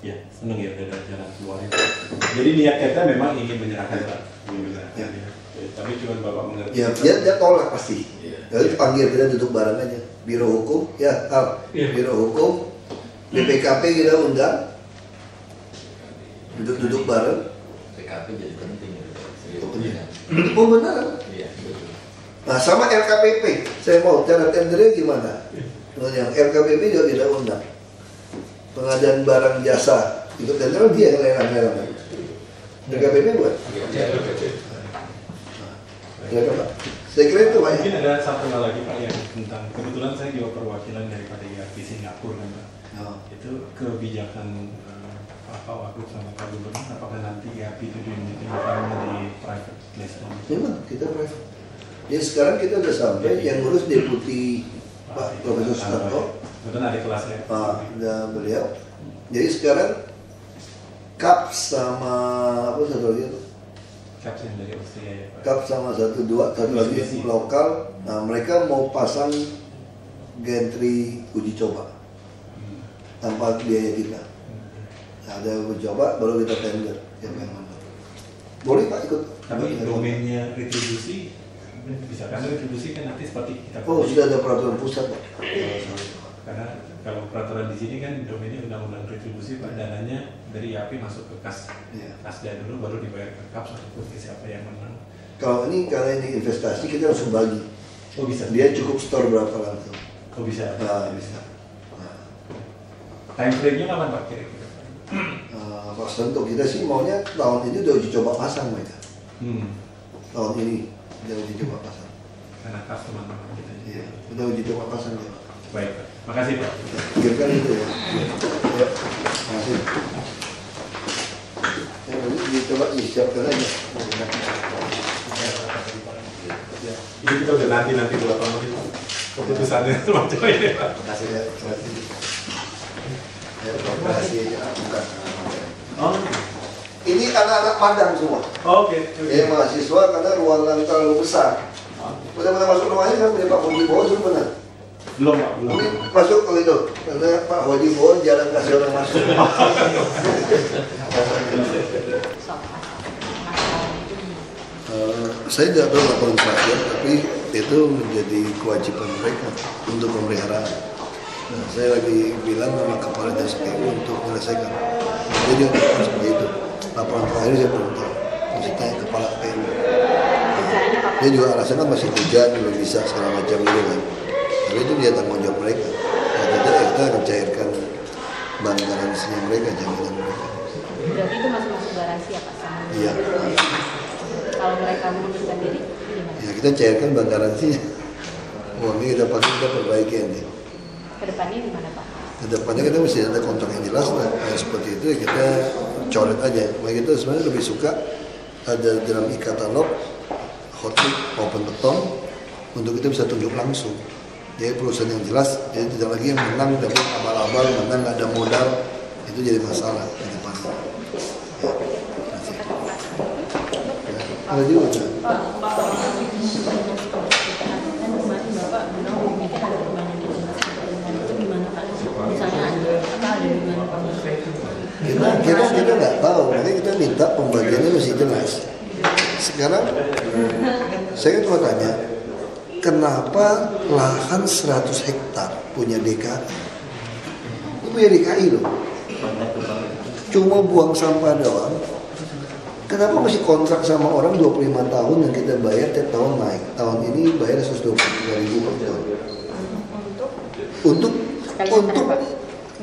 Ya, seneng ya ada jalan keluar itu. Jadi niat kita memang ingin menyerahkan Pak. Ya. Tapi cuma Bapak mengerti. Ya, dia tolak pasti. Iya. Lalu panggil kita duduk bareng aja. Biro hukum, ya, Biro hukum, BPKP kita undang, duduk bareng. PKP jadi penting gitu. Oh benar. Iya, betul. Nah sama LKPP, saya mau cara tendernya gimana? Nah, yang LKPP juga kita undang. Pengadaan barang jasa, itu tender dia yang lelang-lelang. LKPP buat? Ya Pak. Saya kira itu Pak. Mungkin ada satu hal lagi Pak yang tentang kebetulan saya juga perwakilan daripada IAP Singapura kan Pak. Oh. Itu kebijakan Pak Wagub sama Pak Gubernur, apakah nanti IAP itu dimiliki di private place? Memang kita private. Jadi sekarang kita udah sampai yang ngurus deputi Pak Profesor Sutanto. Betul ada kelasnya. Dan beliau. Jadi sekarang CAP sama apa satu lagi itu? CAP yang dari Austria ya Pak. CAP sama satu lagi yang lokal. Nah mereka mau pasang gantry uji coba tanpa biaya kita. Nah, ada uji coba baru kita tender. Yang mana? Boleh Pak ikut. Tapi domainnya retribusi bisa kan retribusi kan nanti seperti kita. Oh sudah ada peraturan pusat Pak. Karena kalau peraturan di sini kan domainnya undang-undang retribusi Pak, dananya dari IAP masuk ke kas, Iya. kasda dulu baru dibayar ke KAPS ataupun ke siapa yang menang. Kalau ini karena ini investasi kita langsung bagi. Oh bisa. Dia cukup store berapa langsung. Oh bisa. Nah, bisa. Nah, Time frame-nya kapan Pak kira-kira? Pak Sutanto kita sih maunya tahun ini udah uji coba pasang mereka. Tahun ini udah uji coba pasang. Karena KAPS teman-teman kita. Iya, udah uji coba pasang ya. Baik Pak. Makasih Pak. Pikirkan itu ya. Ya, makasih. Ya, nanti dicoba disiapkan aja. Ini kita udah nanti dulu apa mungkin keputusannya semacam ini Pak. Makasih ya. Makasih. Ya, makasih aja. Bukan. Oh. Ini anak-anak Padang semua. Oke. Ya, mahasiswa karena ruangan terlalu besar. Benar-benar masuk rumahnya kan punya Pak Hoji Bowo suruh benar. Belum Pak, belum. Mungkin masuk ke itu, karena Pak Hoji Bowo jarang kasih orang masuk. Saya tidak tahu laporan terakhir, tapi itu menjadi kewajiban mereka untuk memelihara. Nah, saya lagi bilang sama kepala dinas PU untuk menyelesaikan. Jadi dia seperti itu. Laporan terakhir saya belum tahu. Mesti tanya kepala PU. Dia juga alasan kan masih hujan, belum bisa segala macam gitu kan. Tapi itu dia tanggung jawab mereka. Nah, kita akan cairkan bank garansinya mereka, jaminan mereka. Berarti itu masih masuk garansi ya Pak? Iya. Kalau mereka mengundurkan diri, gimana? Ya kita cairkan bank garansinya. Uangnya kita pakai, kita perbaiki nanti. Kedepannya gimana Pak? Kedepannya kita mesti ada kontrak yang jelas lah. Nah, seperti itu ya kita coret aja. Makanya kita sebenarnya lebih suka ada dalam e-katalog hotline open beton untuk kita bisa tunjuk langsung. Jadi perusahaan yang jelas, jadi tidak lagi yang menang tapi abal-abal, menang nggak ada modal, itu jadi masalah ke depan. Ada juga. Kita nggak tahu, makanya kita minta pembagiannya masih jelas. Sekarang saya cuma tanya, kenapa lahan 100 hektar punya DKI? Ini punya DKI loh. Cuma buang sampah doang. Kenapa masih kontrak sama orang 25 tahun yang kita bayar tiap tahun naik? Tahun ini bayar 123.000 per tahun. Untuk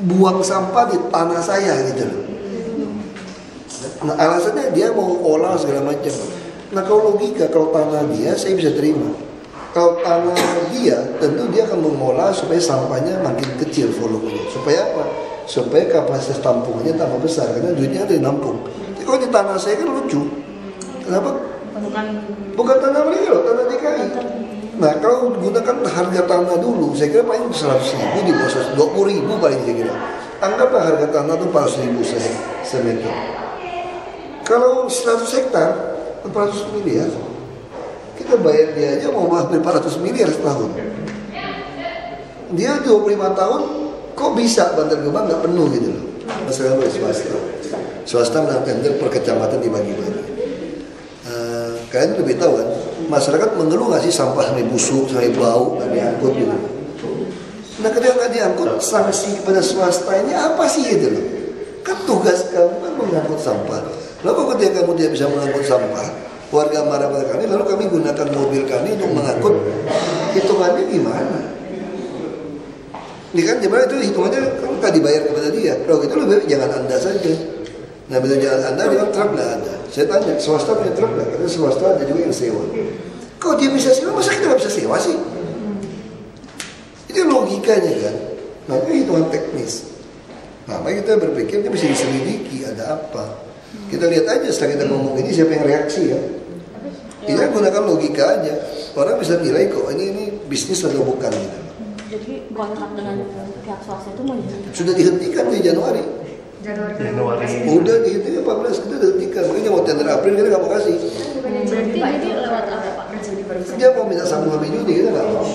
buang sampah di tanah saya gitu loh. Nah, alasannya dia mau olah segala macam. Nah kalau logika, kalau tanah dia saya bisa terima. Kalau tanah dia, tentu dia akan mengolah supaya sampahnya makin kecil volumenya. Supaya apa? Supaya kapasitas tampungannya tambah besar, karena duitnya ada di nampung. Jadi kalau di tanah saya kan lucu. Kenapa? Bukan tanah mereka loh, tanah DKI. Nah kalau gunakan harga tanah dulu, saya kira paling 100.000 di bawah 20.000 paling saya kira. Anggaplah harga tanah itu 400.000 semeter. Kalau 100 hektar, 400 miliar. Kita bayar dia aja mau hampir 400 miliar setahun. Dia 25 tahun, kok bisa Bantar Gebang nggak penuh gitu loh. Masalah oleh swasta. Swasta menang tender per kecamatan dibagi-bagi. Kalian lebih tahu kan, masyarakat mengeluh nggak sih sampah sampai busuk, sampai bau, nggak diangkut gitu. Nah ketika nggak diangkut, sanksi kepada swasta ini apa sih gitu loh? Kan tugas kamu kan mengangkut sampah. Lalu ketika kamu tidak bisa mengangkut sampah, warga marah pada kami, lalu kami gunakan mobil kami untuk mengangkut. Hitungannya gimana? Ini kan gimana itu hitungannya kan nggak dibayar kepada dia. Kalau gitu lebih baik jangan Anda saja. Nah betul jangan Anda, dia truk nggak ada. Saya tanya, swasta punya truk nggak? Karena swasta ada juga yang sewa. Kalau dia bisa sewa, masa kita nggak bisa sewa sih? Itu logikanya kan. Nah itu hitungan teknis. Nah makanya kita berpikir ini mesti diselidiki ada apa. Kita lihat aja setelah kita ngomong ini siapa yang reaksi ya. Kita gunakan logika aja. Orang bisa nilai kok ini bisnis atau bukan gitu. Jadi kontrak dengan pihak swasta itu mau dihentikan? Sudah dihentikan di Januari. Udah dihentikan 14 kita dihentikan. Makanya mau tender April kita nggak mau kasih. Jadi lewat apa Pak? Dia mau minta sambung lebih Juni kita nggak mau.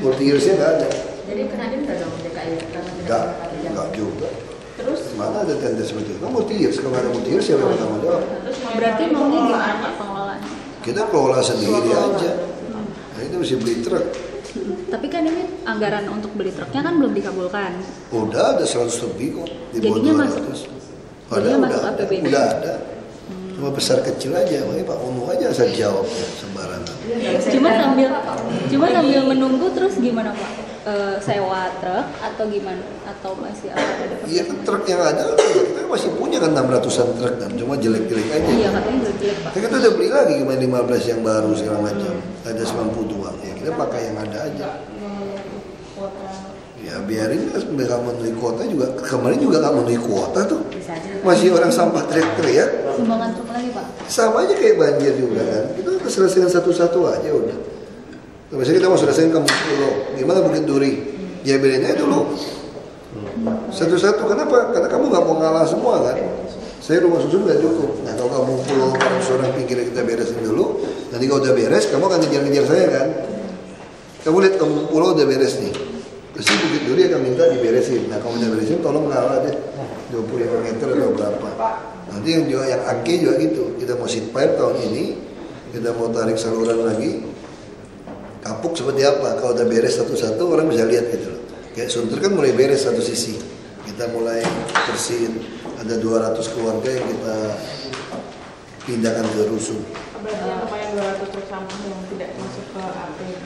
Multi yearsnya nggak ada. Jadi kenanya nggak dong DKI? Nggak juga. Terus? Mana ada tender seperti itu? Kan multi years. Kalau nggak ada multi years siapa yang bertanggung jawab? Berarti maunya gimana Pak pengelolaannya? Kita kelola sendiri aja. Nah itu mesti beli truk. Tapi kan ini anggaran untuk beli truknya kan belum dikabulkan. Udah ada 100 lebih kok. Di Jadinya bawah 200. jadinya masuk APBD. Udah ada. Cuma besar kecil aja. Makanya Pak Uno aja asal jawab sembarangan. Cuma sambil menunggu terus gimana Pak? Sewa truk atau gimana? Atau masih apa? Iya kan truk yang ada kita masih punya kan 600-an truk kan. Cuma jelek-jelek aja. Iya katanya jelek Pak. Kita udah beli lagi kemarin 15 yang baru segala macam. Ada 92. Ya kita pakai yang ada aja. Ya biarin nggak memenuhi kuota juga. Kemarin juga nggak memenuhi kuota tuh. Masih orang sampah teriak-teriak. Sumbangan truk lagi Pak? Sama aja kayak banjir juga kan. Kita selesaikan satu-satu aja udah. Misalnya kita mau selesaikan Kampung Pulau. Gimana Bukit Duri? Ya bedain aja dulu. Satu-satu. Kenapa? Karena kamu nggak mau ngalah semua kan. Saya rumah susun nggak cukup. Nah kalau Kampung Pulau seorang pinggir kita beresin dulu. Nanti kalau udah beres, kamu akan ngejar-ngejar saya kan. Kamu lihat Kampung Pulau udah beres nih. Terus Bukit Duri akan minta diberesin. Nah kalau udah beresin tolong ngalah deh 25 meter atau berapa. Nanti yang angke juga gitu. Kita mau seat pipe tahun ini, kita mau tarik saluran lagi. Kapuk seperti apa? Kalau udah beres satu-satu orang bisa lihat gitu loh. Kayak Sunter kan mulai beres satu sisi. Kita mulai bersihin. Ada 200 keluarga yang kita pindahkan ke rusun. Berarti apa yang 200 truk sampah yang tidak masuk ke APBD?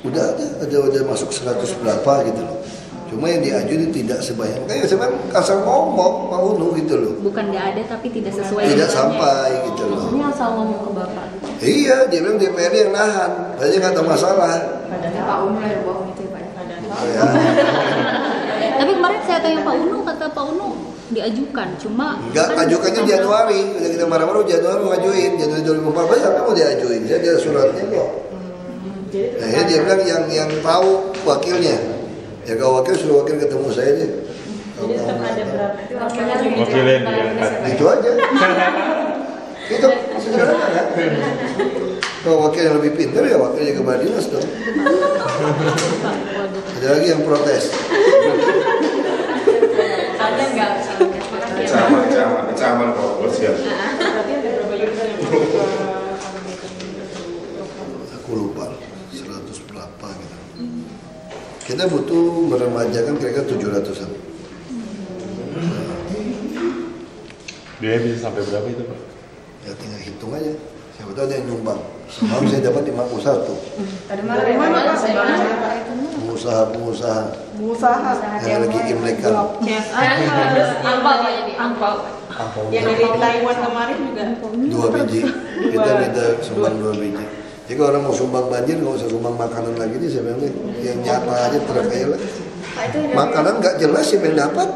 Udah ada masuk 100 berapa gitu loh. Cuma yang diajuin tidak sebanyak. Makanya saya asal ngomong Pak Unu gitu loh. Bukan nggak ada tapi tidak sesuai. Tidak sampai gitu loh. Maksudnya asal ngomong ke Bapak gitu. Iya, dia bilang DPRD yang nahan. Saya nggak ada masalah. Padahal Pak Uno yang bohong itu ya Pak. Ya. Tapi kemarin saya tanya Pak Uno, kata Pak Uno diajukan. Cuma Enggak, ajukannya Januari. Udah kita marah-marah Januari mau ngajuin. Januari 2014 sampai mau diajuin. Saya ada suratnya kok. Nah, dia bilang yang tahu wakilnya. Ya kalau wakil suruh wakil ketemu saya deh. Jadi tetap ada berapa? Wakilin Itu aja. Itu sederhana kan? Kalau wakil yang lebih pintar ya wakilnya ke Dinas dong. Ada lagi yang protes. Ada nggak? Ancaman kok siap. Berarti ada berapa unit Aku lupa 100 berapa gitu. Kita butuh meremajakan kira-kira 700-an. Biaya bisa sampai berapa itu Pak? Ya tinggal hitung aja. Siapa tahu ada yang nyumbang. Semalam saya dapat 51. Dari mana Pak? Pengusaha yang lagi imlekan. Angpau. Yang dari Taiwan kemarin juga 2 biji. Kita minta sumbang 2 biji. Jadi kalau orang mau sumbang banjir, nggak usah sumbang makanan lagi nih. Saya bilang yang nyata aja terkaya lah. Makanan nggak jelas siapa yang dapat.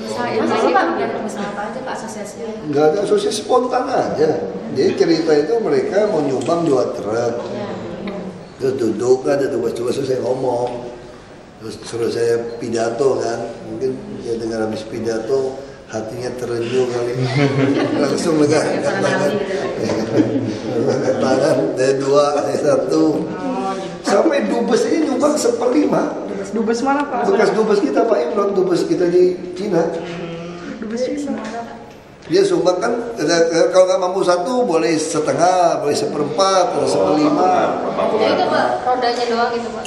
Usaha apa aja Pak asosiasinya? Nggak ada asosiasi, spontan aja. Jadi cerita itu mereka mau nyumbang 2 truk. Terus duduk kan, ada tugas-tugas saya ngomong. Terus suruh saya pidato kan. Mungkin saya dengar habis pidato, hatinya terenyuh kali, langsung angkat tangan, angkat tangan, dari 2, dari 1, sampai dubes ini nyumbang 1/5. Dubes mana Pak? Bekas dubes kita Pak Imron, dubes kita di Cina. Dubes Cina. Dia sumbang kan, kalau nggak mampu 1 boleh setengah, boleh 1/4, boleh 1/5. Jadi itu Pak, rodanya doang gitu Pak.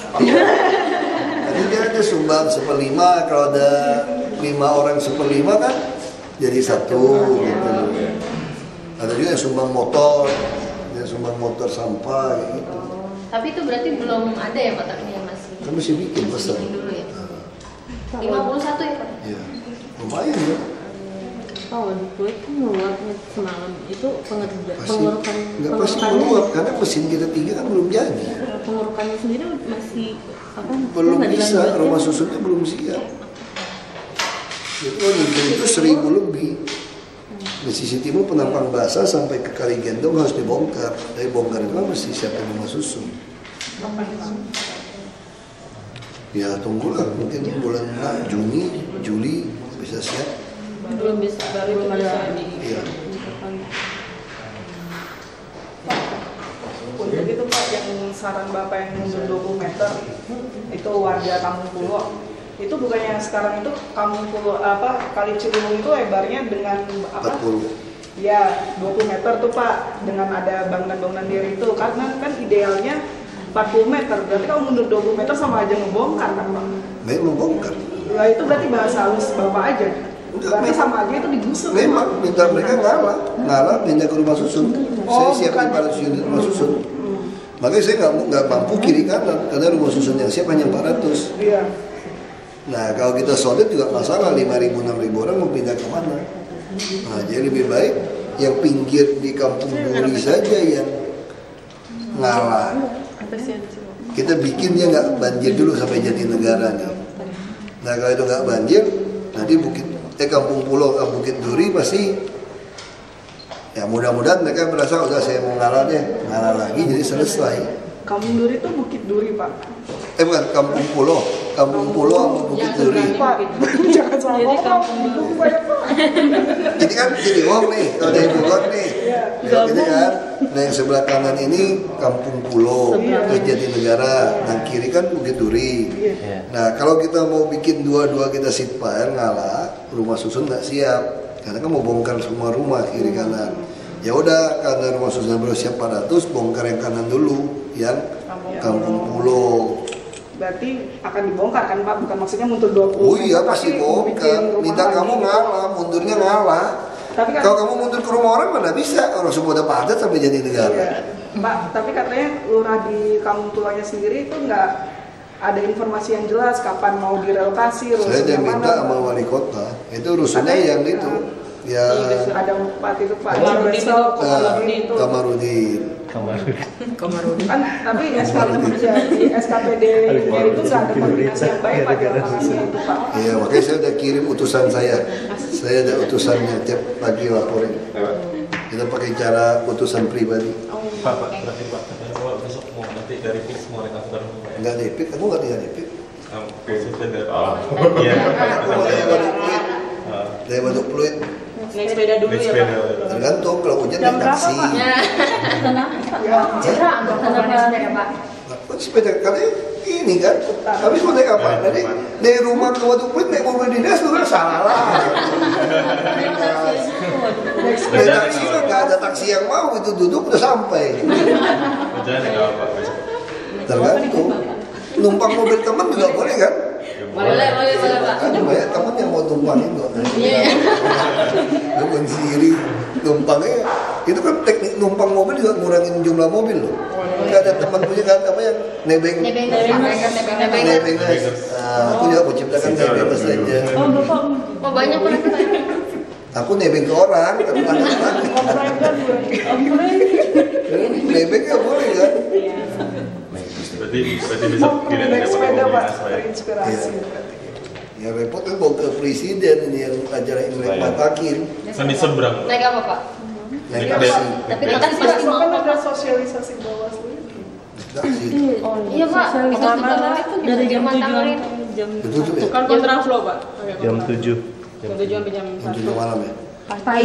Jadi dia sumbang 1/5, kalau ada 5 orang 1/5 kan jadi 1 gitu. Ada juga yang sumbang motor, dia sumbang motor sampah gitu. Tapi itu berarti belum ada ya Pak, tapi masih. Kan mesti bikin pesan. Dulu ya. 51 ya Pak? Iya, lumayan ya. Oh, duit kan meluapnya semalam itu Pasti nggak pasti meluap karena mesin kita 3 kan belum jadi. Pengurukannya sendiri masih apa? Belum nggak bisa, dilanjutin? rumah susunnya belum siap. Itu 1000 lebih. Di sisi timur penampang basah sampai ke Kali Gendong harus dibongkar. Dari bongkar itu kan mesti siapin rumah susun. Ya tunggulah, mungkin bulan Juni, Juli bisa siap. Belum bisa, belum ada di. Iya. Untuk itu Pak, yang saran Bapak yang mundur 20 meter itu warga Kampung Pulo. Itu bukannya sekarang itu Kampung Pulo Kali Ciliwung itu lebarnya dengan apa? 40. Ya, 20 meter tuh Pak, dengan ada bangunan-bangunan diri itu. Karena kan idealnya 40 meter, berarti kalau mundur 20 meter sama aja ngebongkar kan Pak? Memang bongkar. Nah itu berarti bahasa halus Bapak aja. Berarti sama aja itu digusur. Memang minta mereka ngalah pindah ke rumah susun. Saya siap 500 unit rumah susun. Makanya saya nggak mampu kiri kanan karena rumah susun yang siap hanya 400. Iya. Nah kalau kita solid juga masalah 5.000 6.000 orang mau pindah ke mana? Nah jadi lebih baik yang pinggir di Kampung Duri saja yang ngalah. Kita bikinnya nggak banjir dulu sampai Jatinegara nih. Nah kalau itu nggak banjir, nanti Kampung Pulau, Bukit Duri pasti ya mudah-mudahan mereka merasa udah saya mau ngalah lagi jadi selesai. Kampung Duri itu Bukit Duri Pak. Bukan Kampung Pulau sama Bukit Duri. Pak, jangan salah ngomong. Ini kan jadi nih, kalau dari Bogor nih, ini kan, nah yang sebelah kanan ini Kampung Pulau, terus Jatinegara, dan kiri kan Bukit Duri. Nah kalau kita mau bikin dua-dua kita sitpire ngalah, rumah susun nggak siap, karena kan mau bongkar semua rumah kiri kanan. Ya udah, karena rumah susun baru siap 400, bongkar yang kanan dulu, yang Kampung Pulau. Berarti akan dibongkar kan Pak, bukan maksudnya mundur 20. Oh iya pasti bongkar. Minta kamu ngalah, mundurnya ngalah. Tapi kan, kalau kamu mundur ke rumah orang mana bisa, orang semua udah padat sampai Jatinegara. Iya. Mbak, tapi katanya lurah di Kampung Pulonya sendiri itu nggak ada informasi yang jelas kapan mau direlokasi. Saya udah minta sama wali kota, itu rusunnya yang itu. Ya. Ada bupati itu Pak. Kamarudin. Kan tapi SKPD itu nggak ada koordinasi yang baik Pak dalam mengasih itu Pak. Iya, makanya saya udah kirim utusan saya. Saya ada utusannya tiap pagi laporin. Kita pakai cara utusan pribadi. Pak, berarti Pak, kalau besok mau nanti dari fix mau rekapitulasi. Enggak depik, kamu nggak tinggal depik. Besok dari iya. Dari Waduk Pluit. Naik sepeda dulu ya Pak. Tergantung kalau hujan naik taksi. Sepeda katanya ini kan. Tapi mau naik apa? Nanti dari rumah ke Waduk Pluit naik mobil dinas itu kan salah lah. Naik taksi kan nggak ada taksi yang mau itu duduk udah sampai. Hujan naik apa besok? Tergantung. Numpang mobil teman juga boleh kan? Boleh Pak. Ada banyak teman yang mau tumpangin kok. Dengan sendiri numpangnya itu kan teknik numpang mobil juga ngurangin jumlah mobil loh. Nggak ada teman punya kan apa yang nebeng. Aku juga mau ciptakan nebeng saja. Oh banyak orang kita. Aku nebeng ke orang, tapi nebeng nggak boleh kan? Berarti besok tidak Naik sepeda Pak, koordinasi. terinspirasi. Ya repot kan bawa ke presiden ini yang acara Imlek matakin. Kan di seberang. Naik apa Pak? Naik Naik taksi. Tapi kan pasti mau Kan ada sosialisasi Bawaslu. Taksi. Iya Pak, itu Karena sebenarnya dari jam 7 Tangerang. jam Betul ya? kan kontraflow Pak. Jam 7. Jam 7 sampai jam 1. Jam 7 malam ya. Pagi.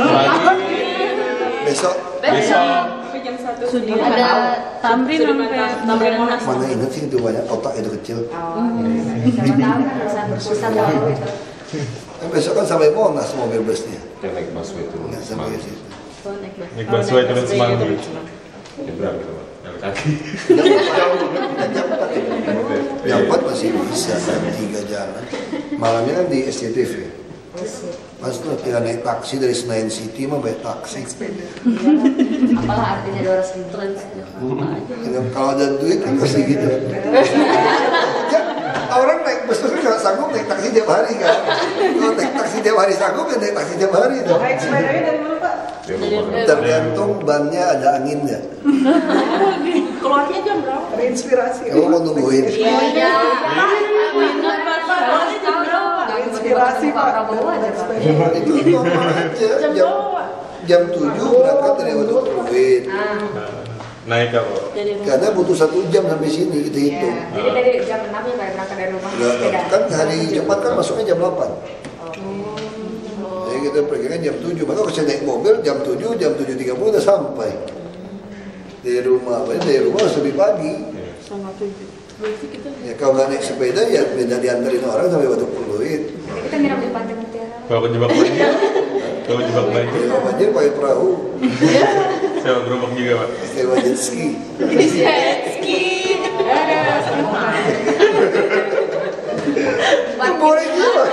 Besok Sampai jam 1 sudah Ada tamrin sampai tamrin Monas. mana inget sih itu banyak otak itu kecil. Besok kan sampai Monas mobil busnya. Dia naik busway turun. Nggak sampai ke situ. Naik busway turun Semanggi. Jam berapa itu, Pak? Jalan kaki. Jam 4 masih bisa, jam 3 jalan. Malamnya kan di SCTV. Pas tuh tinggal naik taksi dari Senayan City mah bayar taksi. Apalah artinya 200.000. Kalau ada duit kan pasti gitu. Orang naik bus terus nggak sanggup naik taksi tiap hari kan. Kalau naik taksi tiap hari sanggup ya naik taksi tiap hari dong. Naik sepedanya dari mana Pak? Tergantung bannya ada anginnya. Keluarnya jam berapa? Terinspirasi. Kamu mau nungguin? Iya. Inspirasi Pak. Itu normal aja. Jam 7 berangkat dari Waduk Pluit. Naik apa? Karena butuh 1 jam sampai sini kita hitung. Jadi dari jam 6 ya Pak berangkat dari rumah. Kan hari Jumat kan masuknya jam 8. Jadi kita pergi kan jam 7. Maka kalau saya naik mobil jam 7, jam 7.30 udah sampai dari rumah. Berarti dari rumah harus lebih pagi. Ya kalau nggak naik sepeda ya beda diantarin orang sampai Waduk Pluit. Kita nginep di Pantai Mutiara. Kalau kejebak banjir? Kalau kejebak banjir? Kalau banjir pakai perahu. Sewa gerobak juga, Pak? Sewa jet ski. Itu boleh juga.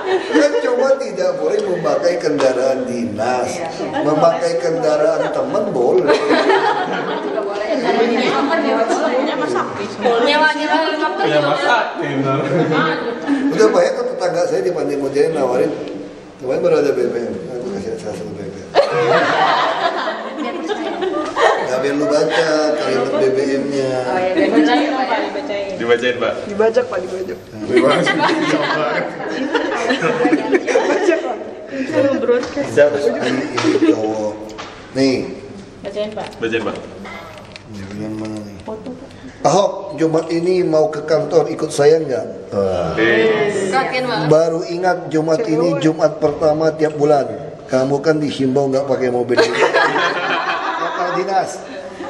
Kan cuma tidak boleh memakai kendaraan dinas. Memakai kendaraan teman boleh. Juga boleh. Nyewa helikopter Ya juga masak. Udah banyak kan tetangga saya di Pantai Mutiara nawarin. Kemarin baru ada BBM. Aku kasih salah satu BBM. Nah, biar lu baca kalimat BBM-nya. Oh ya, dibacain Pak, dibacain. Dibacain, Pak? Dibajak Pak, dibajak. Dibajak. Siapa sih ini cowok? Nih. Bacain Pak. Bacain, Pak. Jangan mana nih? Ahok, Jumat ini mau ke kantor, ikut saya nggak? Kaget banget. Baru ingat Jumat ini Jumat pertama tiap bulan. Kamu kan dihimbau nggak pakai mobil. Kapal dinas.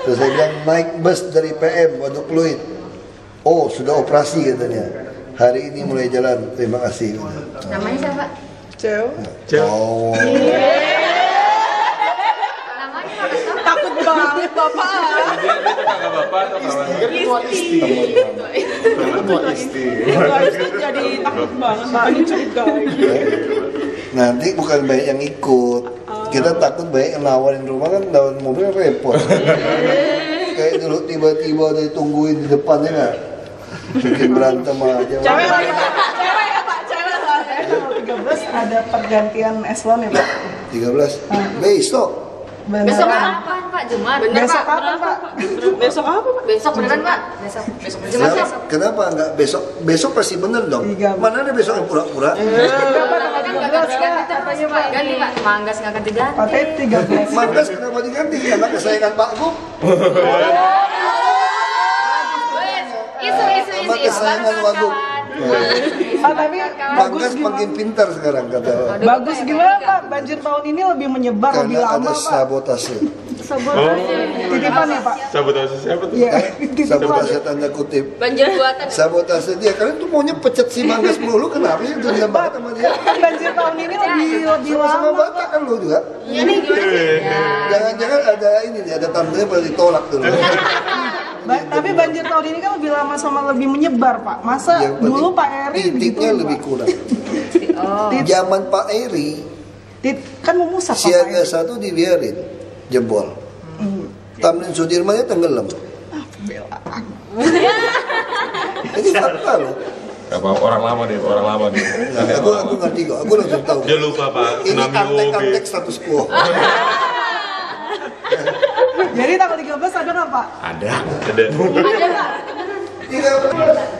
Terus saya bilang naik bus dari PM Waduk Pluit. Oh sudah operasi katanya. Hari ini mulai jalan. Terima kasih. Namanya siapa? Cewek. Oh. Namanya mana tahu? Takut banget Bapak. Dia kakak bapak atau kawan? Isti. Guys tuh jadi takut banget Pak, dicurigai. Nanti bukan banyak yang ikut. Kita takut banyak yang nawarin rumah kan, nawarin mobil repot. Kayak dulu tiba-tiba udah ditungguin di depannya nggak? Bikin berantem aja. Cewek lagi Pak. Cewek ya Pak, cewek soalnya. Tanggal 13 ada pergantian eselon ya Pak. 13. Besok. Besok kapan Pak? Jumat. Bener Besok Pak. kapan Pak? Besok apa Pak? Besok beneran Pak? Besok. Jumat besok. Kenapa nggak besok? Besok pasti bener dong. Mana ada besok yang pura-pura? Ganti Pak. Manggas nggak ganti-ganti. Katanya 13. Manggas kenapa diganti? Anak kesayangan Pak Gub. Sama kesayangan Wagub. Tapi Manggas makin pintar sekarang kata. bagus gimana Pak? Banjir tahun ini lebih menyebar, lebih Karena lama ada Pak. sabotase. Titipan ya Pak? Sabotase siapa tuh? Iya. Sabotase tanda kutip. Banjir buatan. Sabotase dia. Kalian tuh maunya pecat si Manggas melulu. Kenapa sih itu dia banget sama dia? Kan banjir tahun ini lebih Sama lama. Batak kan lu juga. Iya nih gimana sih? Jangan-jangan ada ini nih, ada tandanya pada ditolak dulu. Tapi banjir tahun ini kan lebih lama sama lebih menyebar Pak. Masa Yang penting dulu Pak Eri titiknya gitu, lebih Pak? kurang. Zaman Pak Eri Kan memusat Pak siaga Eri. 1 dibiarin jebol. Tamrin Sudirmannya tenggelam. Ini fakta loh. Apa orang lama nih, orang lama nih. Aku ngerti kok. Aku langsung tahu. Dia lupa Pak. Ini Tsunami antek-antek status quo. Jadi tanggal 13 ada nggak Pak? Ada. Ada Pak. Tidak.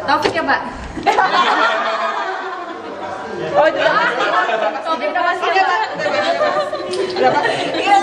Taufik ya Pak? Oh itu Taufik udah pasti ya Pak? Ada Pak? Iya.